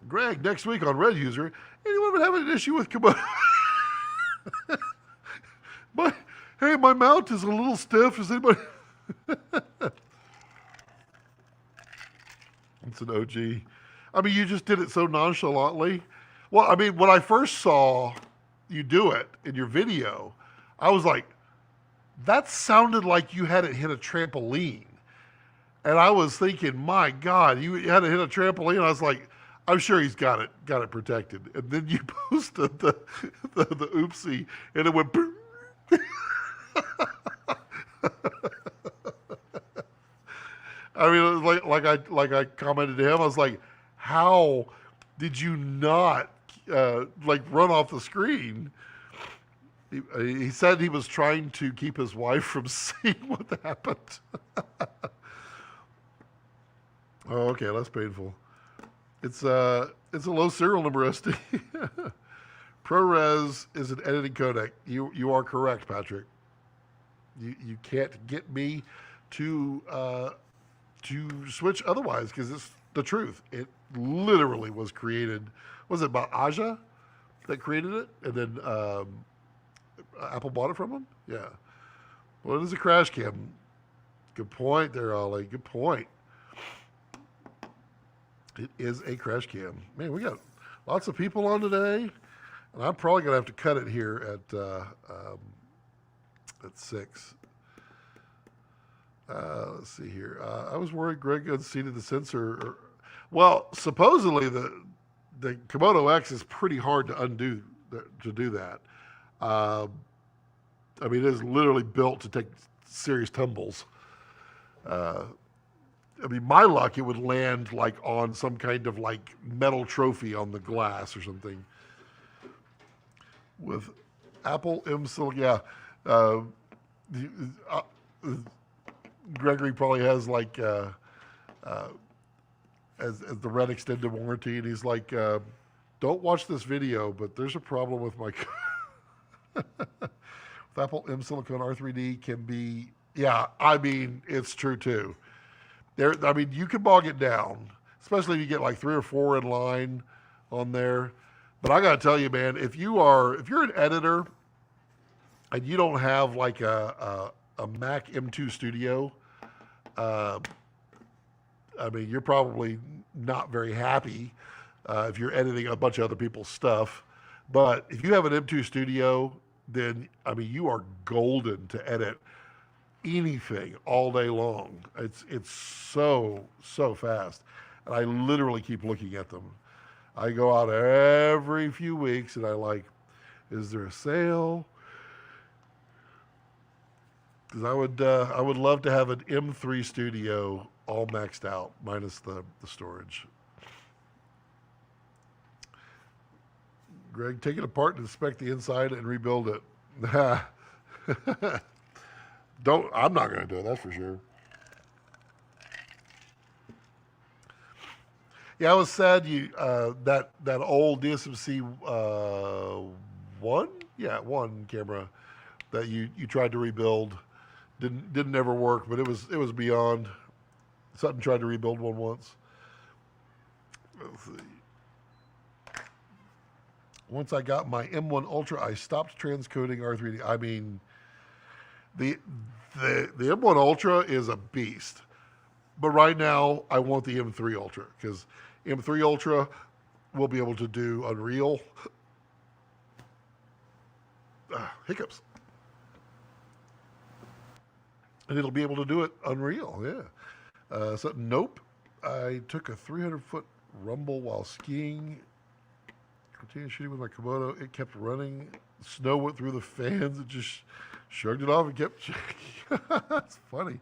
Greg, next week on Red User, anyone been having an issue with Komodo? Hey, my mount is a little stiff. Is anybody? It's an OG. I mean, you just did it so nonchalantly. Well, I mean, when I first saw you do it in your video, I was like, that sounded like you had it hit a trampoline. And I was thinking, my God, you had to hit a trampoline. I was like, I'm sure he's got it protected. And then you posted the oopsie, and it went boom. I mean, like I commented to him, I was like, how did you not run off the screen? He said he was trying to keep his wife from seeing what happened. Oh, okay, less painful. It's a low serial number SD. ProRes is an editing codec. You are correct, Patrick. You can't get me to switch otherwise, because it's the truth. It literally was created. Was it about Aja that created it, and then Apple bought it from him? Yeah. Well, it is a crash cam. Good point there, Ollie. Good point. It is a crash cam. Man, we got lots of people on today, and I'm probably gonna have to cut it here at 6. Let's see here. I was worried Greg unseated the sensor. Well, supposedly the Komodo X is pretty hard to undo to do that. I mean, it is literally built to take serious tumbles. I mean, my luck, it would land like on some kind of like metal trophy on the glass or something. With Apple M Silicon, yeah. Gregory probably has like as the Red extended warranty, and he's like, don't watch this video, but there's a problem with my with Apple M Silicon R3D can be, yeah, I mean, it's true too. I mean, you can bog it down, especially if you get like 3 or 4 in line on there. But I gotta tell you, man, if you're an editor and you don't have like a Mac M2 Studio, uh, I mean, you're probably not very happy if you're editing a bunch of other people's stuff. But if you have an M2 Studio, then I mean, you are golden to edit anything all day long. It's so fast, and I literally keep looking at them. I go out every few weeks, and I like, is there a sale? Because I would love to have an M3 Studio all maxed out minus the storage. Greg, take it apart and inspect the inside and rebuild it. I'm not going to do it, that's for sure. Yeah, I was sad that old DSMC one camera that you tried to rebuild didn't ever work, but it was beyond. Sutton tried to rebuild one once. Let's see. Once I got my M1 Ultra, I stopped transcoding R3D. I mean, the M1 Ultra is a beast. But right now, I want the M3 Ultra because M3 Ultra will be able to do Unreal. Hiccups. And it'll be able to do it Unreal, yeah. So, nope. I took a 300-foot rumble while skiing. Continued shooting with my Komodo. It kept running. Snow went through the fans. It just shrugged it off and kept checking. That's funny.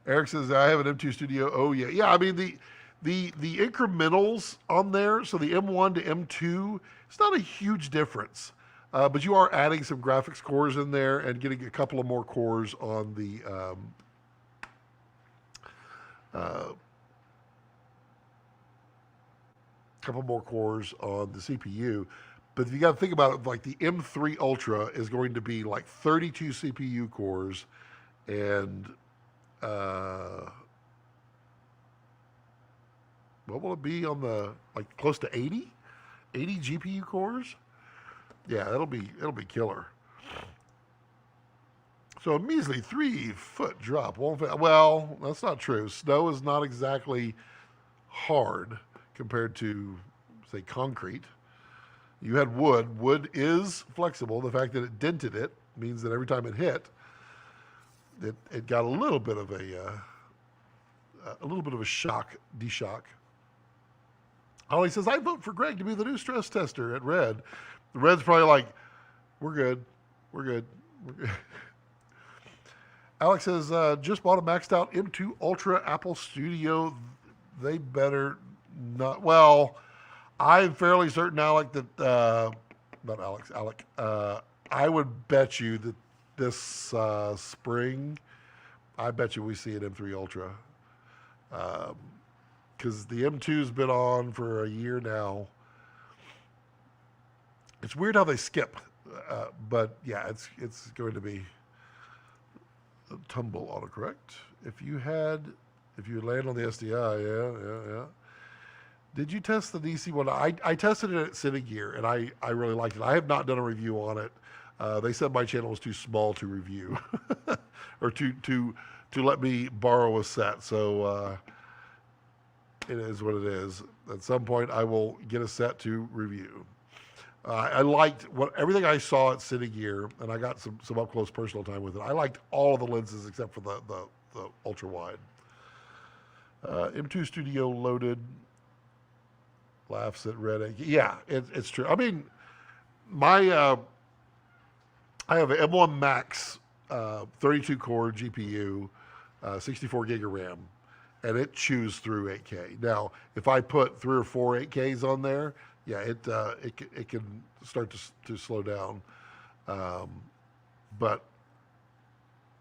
Eric says, I have an M2 Studio. Oh, yeah. Yeah, I mean, the incrementals on there, so the M1 to M2, it's not a huge difference. But you are adding some graphics cores in there and getting a couple of more cores on the couple more cores on the CPU. But if you got to think about it, like the M3 Ultra is going to be like 32 CPU cores and what will it be on the, like close to 80 GPU cores? Yeah, it'll be killer. So a measly 3-foot drop. Well, that's not true. Snow is not exactly hard compared to, say, concrete. You had wood. Wood is flexible. The fact that it dented it means that every time it hit, it got a little bit of a shock, de-shock. Ollie says, I vote for Greg to be the new stress tester at Red. The Red's probably like, we're good. Alex says, just bought a maxed out M2 Ultra Apple Studio. They better not. Well, I'm fairly certain, Alec, that, not Alex, Alec, I would bet you that this spring, I bet you we see an M3 Ultra. Because the M2's been on for a year now. It's weird how they skip, but yeah, it's going to be a tumble autocorrect. If you land on the SDI, yeah. Did you test the DC one? I tested it at Cinegear, and I really liked it. I have not done a review on it. They said my channel was too small to review, or to let me borrow a set. So it is what it is. At some point, I will get a set to review. I liked everything I saw at Cinegear, and I got some up close personal time with it. I liked all of the lenses except for the ultra wide. M2 Studio loaded. Laughs at Red. Yeah, it's true. I mean, I have an M1 Max 32 core GPU, 64 gig of RAM, and it chews through 8K. Now, if I put 3 or 4 8Ks on there, yeah, it can start to slow down. But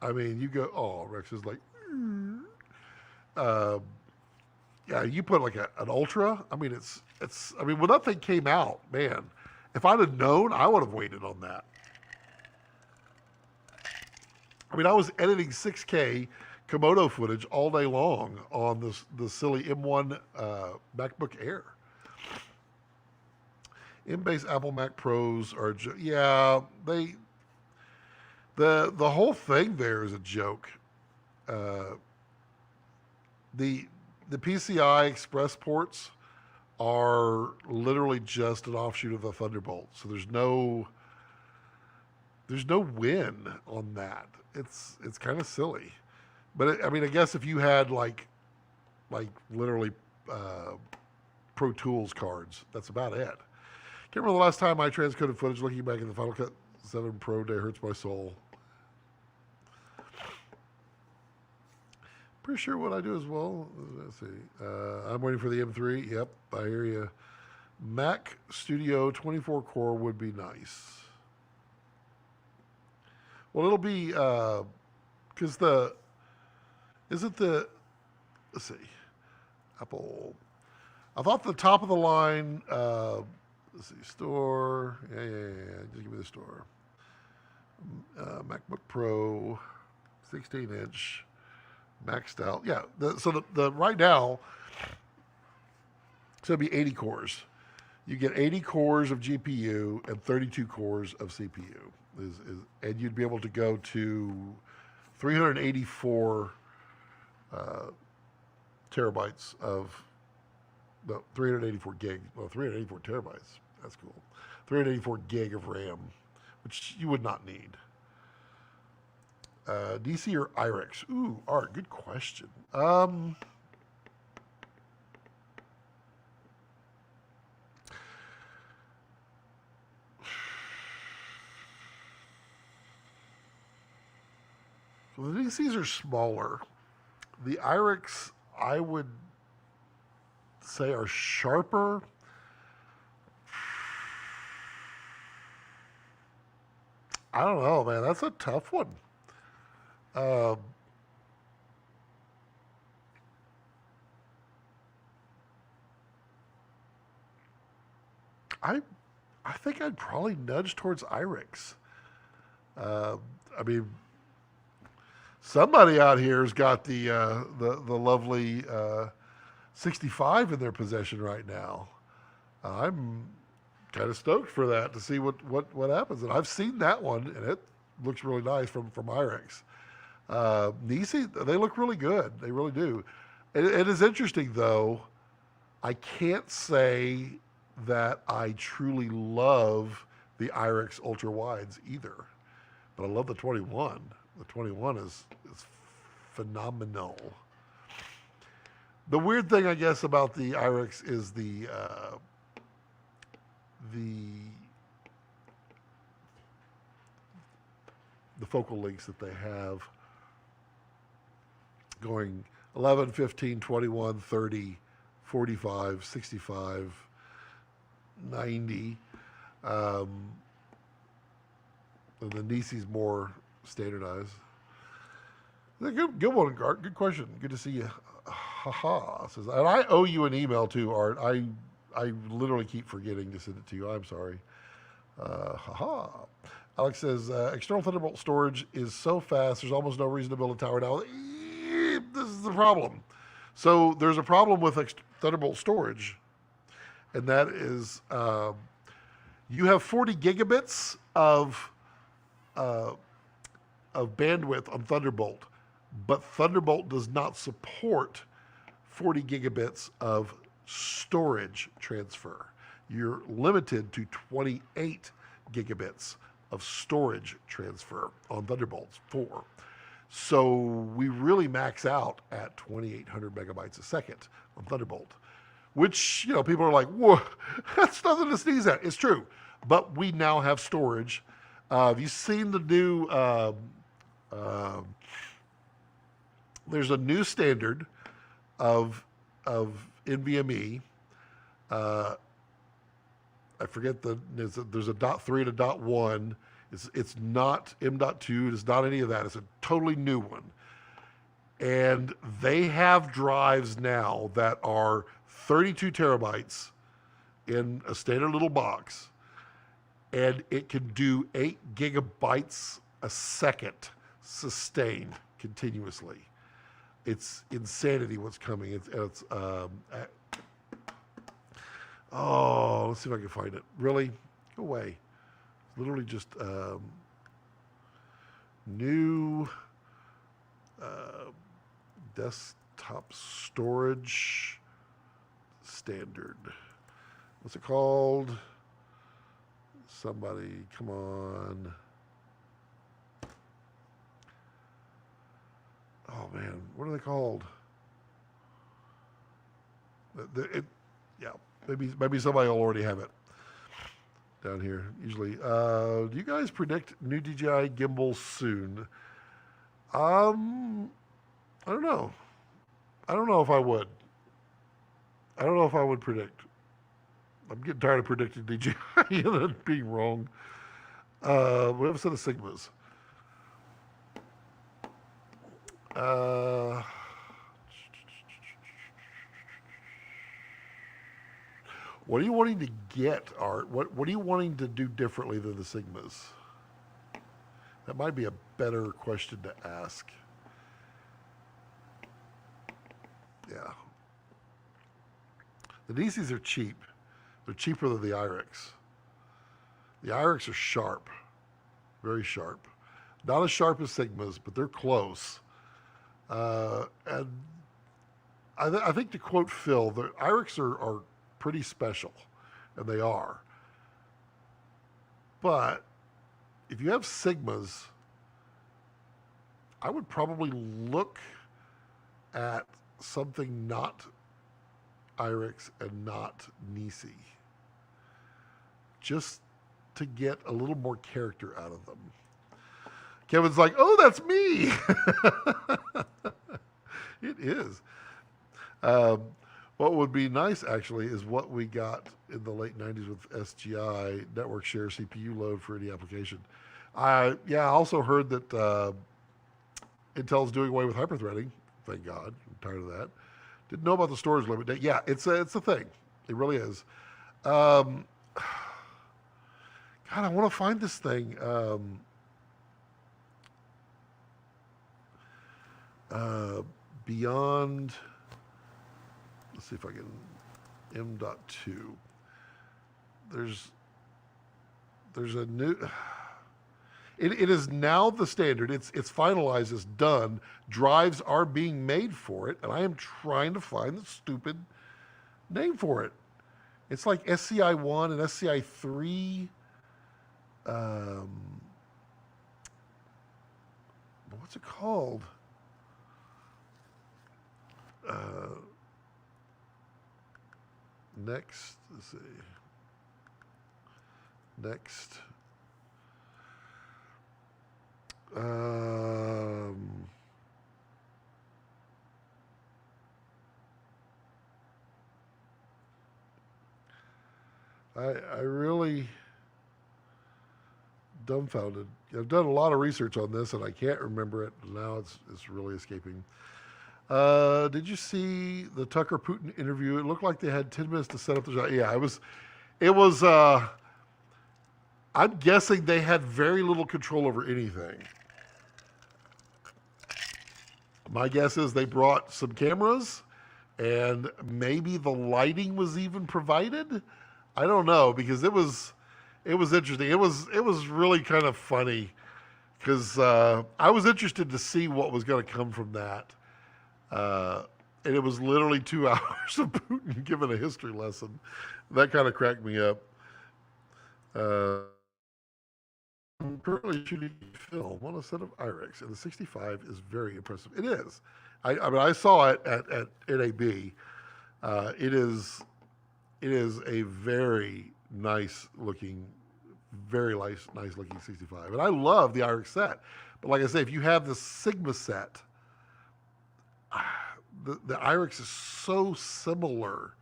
I mean, you go. Oh, Rex is like. Yeah, you put like an Ultra. I mean, it's. I mean, when that thing came out, man, if I'd have known, I would have waited on that. I mean, I was editing 6K, Komodo footage all day long on the silly M1 MacBook Air. M-based Apple Mac Pros are, yeah, the whole thing there is a joke. The PCI Express ports are literally just an offshoot of the Thunderbolt. So there's no win on that. It's kind of silly. But I mean, I guess if you had like literally Pro Tools cards, that's about it. Can't remember the last time I transcoded footage. Looking back at the Final Cut 7 Pro day hurts my soul. Pretty sure what I do as well. Let's see. I'm waiting for the M3. Yep, I hear you. Mac Studio 24 core would be nice. Well, it'll be because let's see, Apple. I thought the top of the line. Let's see, store. Yeah. Just give me the store. MacBook Pro, 16-inch. Maxed out. Yeah. So the right now, so it'd be 80 cores. You get 80 cores of GPU and 32 cores of CPU. And you'd be able to go to 384 terabytes of, no, 384 gig. Well, 384 terabytes. That's cool. 384 gig of RAM, which you would not need. DC or IRIX? Ooh, Art, good question. So the DCs are smaller. The IRIX, I would say, are sharper. I don't know, man. That's a tough one. I think I'd probably nudge towards IRIX. I mean, somebody out here has got the lovely 65 in their possession right now. I'm kind of stoked for that to see what happens. And I've seen that one, and it looks really nice from IRIX. Nisi, they look really good. They really do. It is interesting, though. I can't say that I truly love the IRIX ultra wides either, but I love the 21. The 21 is phenomenal. The weird thing, I guess, about the IRIX is the focal lengths that they have, going 11, 15, 21, 30, 45, 65, 90. And the Nisi's more standardized. Good one, Art. Good question. Good to see you. Haha. Says, and I owe you an email too, Art. I literally keep forgetting to send it to you. I'm sorry. Haha. Alex says, external Thunderbolt storage is so fast, there's almost no reason to build a tower now. This is the problem. So there's a problem with Thunderbolt storage, and that is you have 40 gigabits of bandwidth on Thunderbolt, but Thunderbolt does not support 40 gigabits of storage transfer. You're limited to 28 gigabits of storage transfer on Thunderbolt 4. So we really max out at 2,800 megabytes a second on Thunderbolt, which, you know, people are like, whoa, that's nothing to sneeze at. It's true. But we now have storage. Have you seen the new, there's a new standard of NVMe. I forget there's a .3 and a .1. It's not M.2. It's not any of that. It's a totally new one. And they have drives now that are 32 terabytes in a standard little box. And it can do 8 gigabytes a second sustained continuously. it's insanity what's coming. Oh, let's see if I can find it. Really? Go away. It's literally just new desktop storage standard. What's it called? Somebody, come on. Oh man, what are they called? Yeah, maybe somebody will already have it down here. Usually, do you guys predict new DJI gimbal soon? I don't know. I don't know if I would. I don't know if I would predict. I'm getting tired of predicting DJI and then being wrong. We have a set of Sigmas. What are you wanting to get, Art? What are you wanting to do differently than the Sigmas? That might be a better question to ask. Yeah. The DCs are cheap. They're cheaper than the IRIX. The IRIX are sharp, very sharp. Not as sharp as Sigmas, but they're close. And I think to quote Phil, the IRIX are pretty special, and they are. But if you have Sigmas, I would probably look at something not IRIX and not Nisi, just to get a little more character out of them. Kevin's like, oh, that's me. It is. What would be nice, actually, is what we got in the late 90s with SGI, network share CPU load for any application. I also heard that Intel's doing away with hyperthreading. Thank God. I'm tired of that. Didn't know about the storage limit. Yeah, it's a thing. It really is. God, I want to find this thing. Beyond, let's see if I can, M.2. There's a new, it is now the standard. It's finalized, it's done. Drives are being made for it, and I am trying to find the stupid name for it. It's like SCI 1 and SCI 3. What's it called? Next, let's see. Next. I really dumbfounded. I've done a lot of research on this and I can't remember it. Now it's really escaping. Did you see the Tucker Putin interview? It looked like they had 10 minutes to set up the shot. Yeah, it was, I'm guessing they had very little control over anything. My guess is they brought some cameras and maybe the lighting was even provided. I don't know, because it was interesting. It was really kind of funny because I was interested to see what was going to come from that. And it was literally 2 hours of Putin giving a history lesson. That kind of cracked me up. I'm currently shooting film on a set of IRIX, and the 65 is very impressive. It is. I mean, I saw it at NAB. It is a very nice looking 65. And I love the IRIX set. But like I say, if you have the Sigma set, the IRIX is so similar.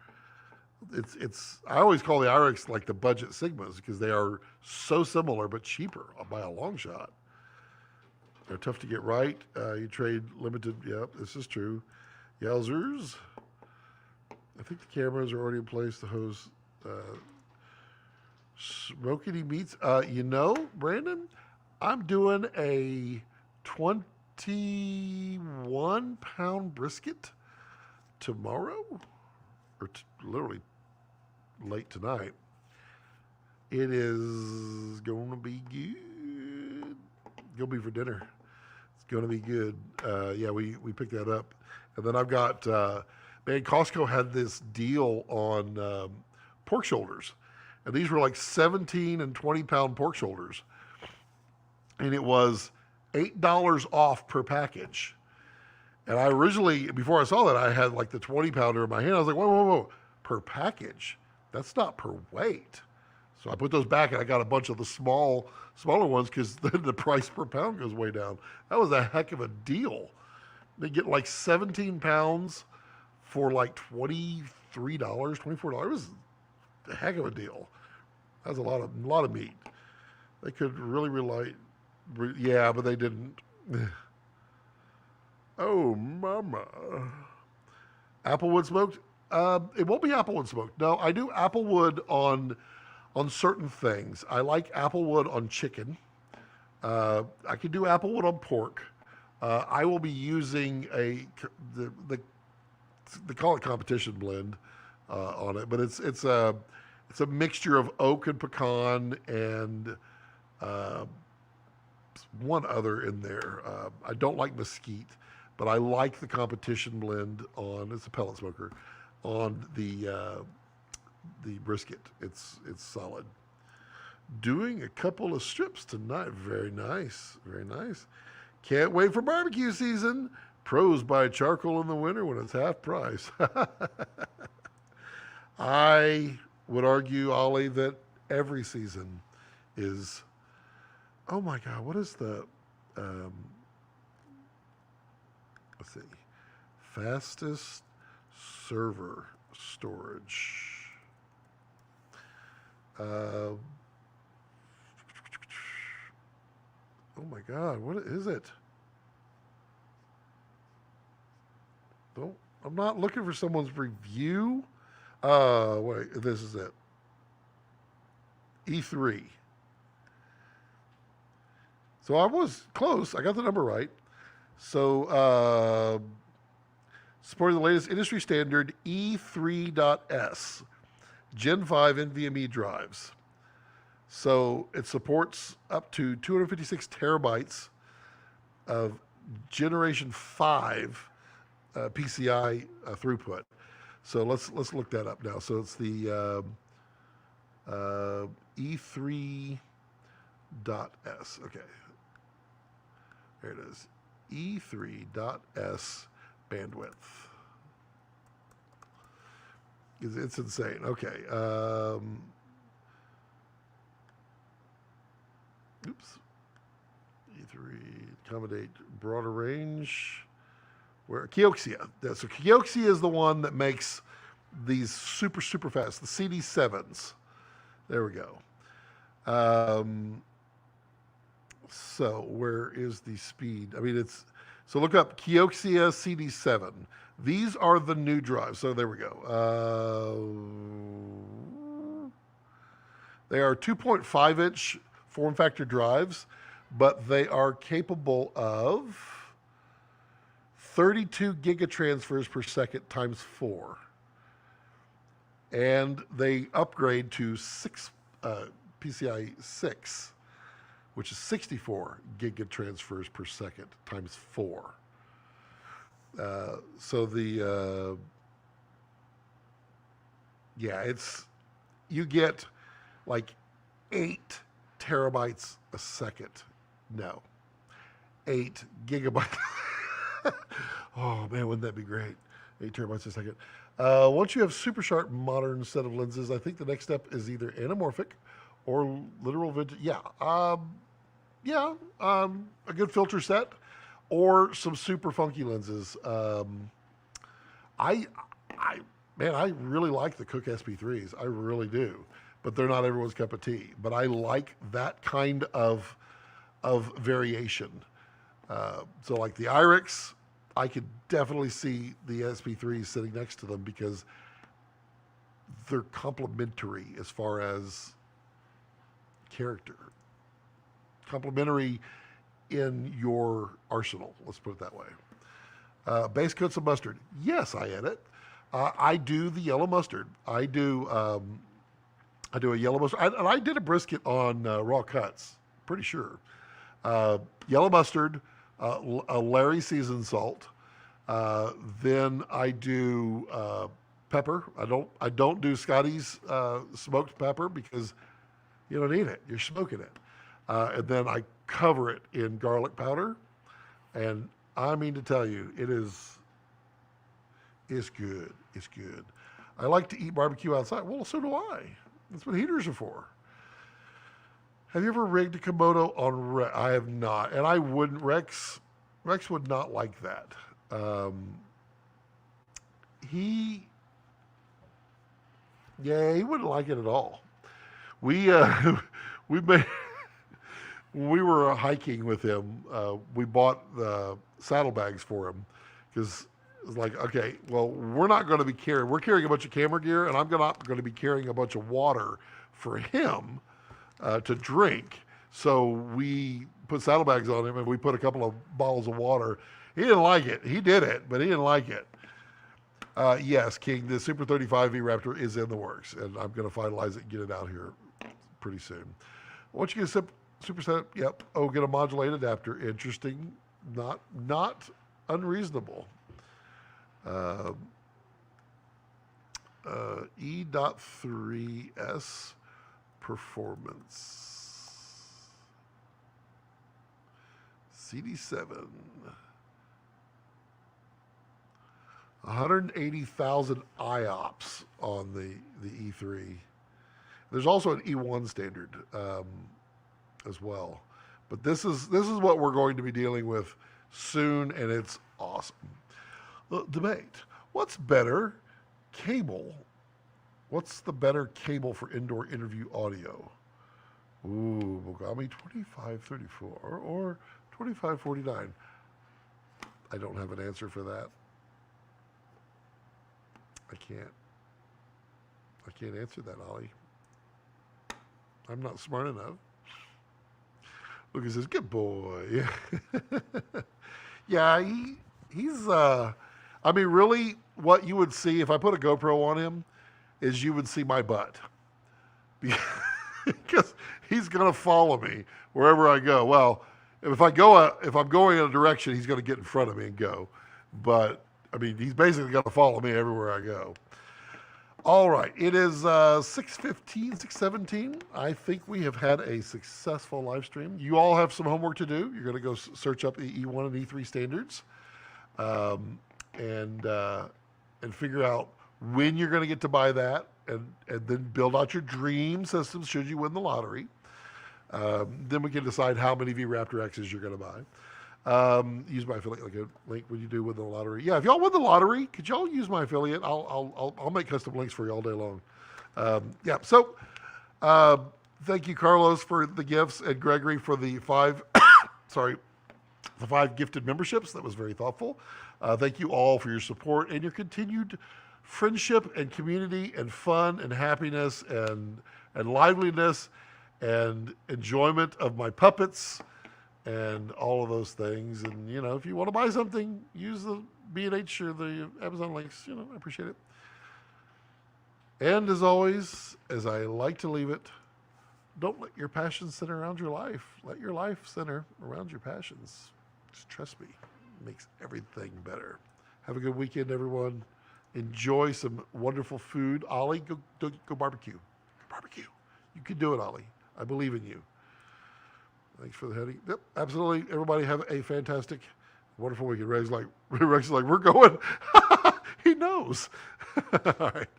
I always call the IRIX like the budget Sigmas because they are so similar but cheaper by a long shot. They're tough to get right. You trade limited. Yep, this is true. Yowzers. I think the cameras are already in place to host Smokey Meats. Brandon, I'm doing a 21 1-pound brisket tomorrow, or literally late tonight. It is going to be good. Gonna be for dinner. It's going to be good. Yeah, we picked that up. And then I've got, man, Costco had this deal on pork shoulders. And these were like 17 and 20-pound pork shoulders. And it was $8 off per package. And I originally, before I saw that, I had like the 20-pounder in my hand. I was like, whoa, per package? That's not per weight. So I put those back, and I got a bunch of the smaller ones because then the price per pound goes way down. That was a heck of a deal. They get like 17 pounds for like $23, $24. It was a heck of a deal. That was a lot of meat. They could really rely, yeah, but they didn't. Oh, mama. Applewood smoked? It won't be applewood smoked. No, I do applewood on certain things. I like applewood on chicken. I can do applewood on pork. I will be using they call it competition blend on it, but it's a mixture of oak and pecan and one other in there. I don't like mesquite, but I like the competition blend on. It's a pellet smoker on the brisket. It's solid. Doing a couple of strips tonight. Very nice. Very nice. Can't wait for barbecue season. Pros buy charcoal in the winter when it's half price. I would argue, Ollie, that every season is, oh my God, what is the, let's see, fastest server storage. Oh my God, what is it? I'm not looking for someone's review. Wait, this is it. E3. So I was close. I got the number right. So, supporting the latest industry standard E3.S, Gen 5 NVMe drives. So it supports up to 256 terabytes of Generation 5 PCI throughput. So let's look that up now. So it's the E3.S. Okay, there it is. E3.S bandwidth. It's insane. Okay. Oops. E3 accommodate broader range. Where Kioxia. So Kioxia is the one that makes these super fast. The CD7s. There we go. So where is the speed? I mean, so look up Kioxia CD7. These are the new drives. So there we go. They are 2.5-inch form factor drives, but they are capable of 32 gigatransfers per second times 4. And they upgrade to PCI 6, which is 64 gigatransfers per second times 4. So you get like 8 terabytes a second. No, 8 gigabytes. Oh man, wouldn't that be great? 8 terabytes a second. Once you have super sharp modern set of lenses, I think the next step is either anamorphic or literal vintage. Yeah, a good filter set or some super funky lenses. I really like the Cooke SP3s. I really do, but they're not everyone's cup of tea. But I like that kind of variation. So like the IRIX, I could definitely see the SP3s sitting next to them because they're complementary as far as character. Complementary in your arsenal, let's put it that way. Base coats of mustard. Yes, I edit. I do the yellow mustard. I do a yellow mustard. And I did a brisket on raw cuts, pretty sure. Yellow mustard, a Larry seasoned salt. Then I do pepper. I don't do Scotty's smoked pepper because you don't need it. You're smoking it. And then I cover it in garlic powder. And I mean to tell you, it's good. It's good. I like to eat barbecue outside. Well, so do I. That's what heaters are for. Have you ever rigged a Komodo on Rex? I have not. And I wouldn't. Rex would not like that. He wouldn't like it at all. We made, when we were hiking with him, we bought the saddlebags for him because it was like, okay, well, we're carrying a bunch of camera gear, and I'm not going to be carrying a bunch of water for him to drink. So we put saddlebags on him, and we put a couple of bottles of water. He didn't like it. He did it, but he didn't like it. Yes, King, the Super 35 V-RAPTOR is in the works, and I'm going to finalize it and get it out here pretty soon. Once you get a super setup, yep. Oh, get a modulated adapter. Interesting. Not unreasonable. E.3S performance. CD7. 180,000 IOPS on the E3. There's also an E1 standard as well. But this is what we're going to be dealing with soon, and it's awesome. The debate. What's better cable? What's the better cable for indoor interview audio? Ooh, Mogami 2534 or 2549. I don't have an answer for that. I can't answer that, Ollie. I'm not smart enough. Lucas says, good boy. Yeah, he's, I mean, really, what you would see if I put a GoPro on him is you would see my butt. Because he's going to follow me wherever I go. Well, if I'm going in a direction, he's going to get in front of me and go. But, I mean, he's basically going to follow me everywhere I go. All right, it is 6:15, 6:17. I think we have had a successful live stream. You all have some homework to do. You're going to go search up the E1 and E3 standards and figure out when you're going to get to buy that and then build out your dream systems should you win the lottery. Then we can decide how many V-RAPTOR X's you're going to buy. Use my affiliate like a link when you do win the lottery. Yeah, if y'all win the lottery, could y'all use my affiliate? I'll make custom links for you all day long. Yeah. So, thank you, Carlos, for the gifts, and Gregory for the 5 gifted memberships. That was very thoughtful. Thank you all for your support and your continued friendship and community and fun and happiness and liveliness and enjoyment of my puppets. And all of those things. And, you know, if you want to buy something, use the B&H or the Amazon links. You know, I appreciate it. And as always, as I like to leave it, don't let your passions center around your life. Let your life center around your passions. Just trust me. It makes everything better. Have a good weekend, everyone. Enjoy some wonderful food. Ollie, go barbecue. Barbecue. You can do it, Ollie. I believe in you. Thanks for the heading. Yep, absolutely. Everybody have a fantastic, wonderful weekend. Rex is like, we're going. He knows. All right.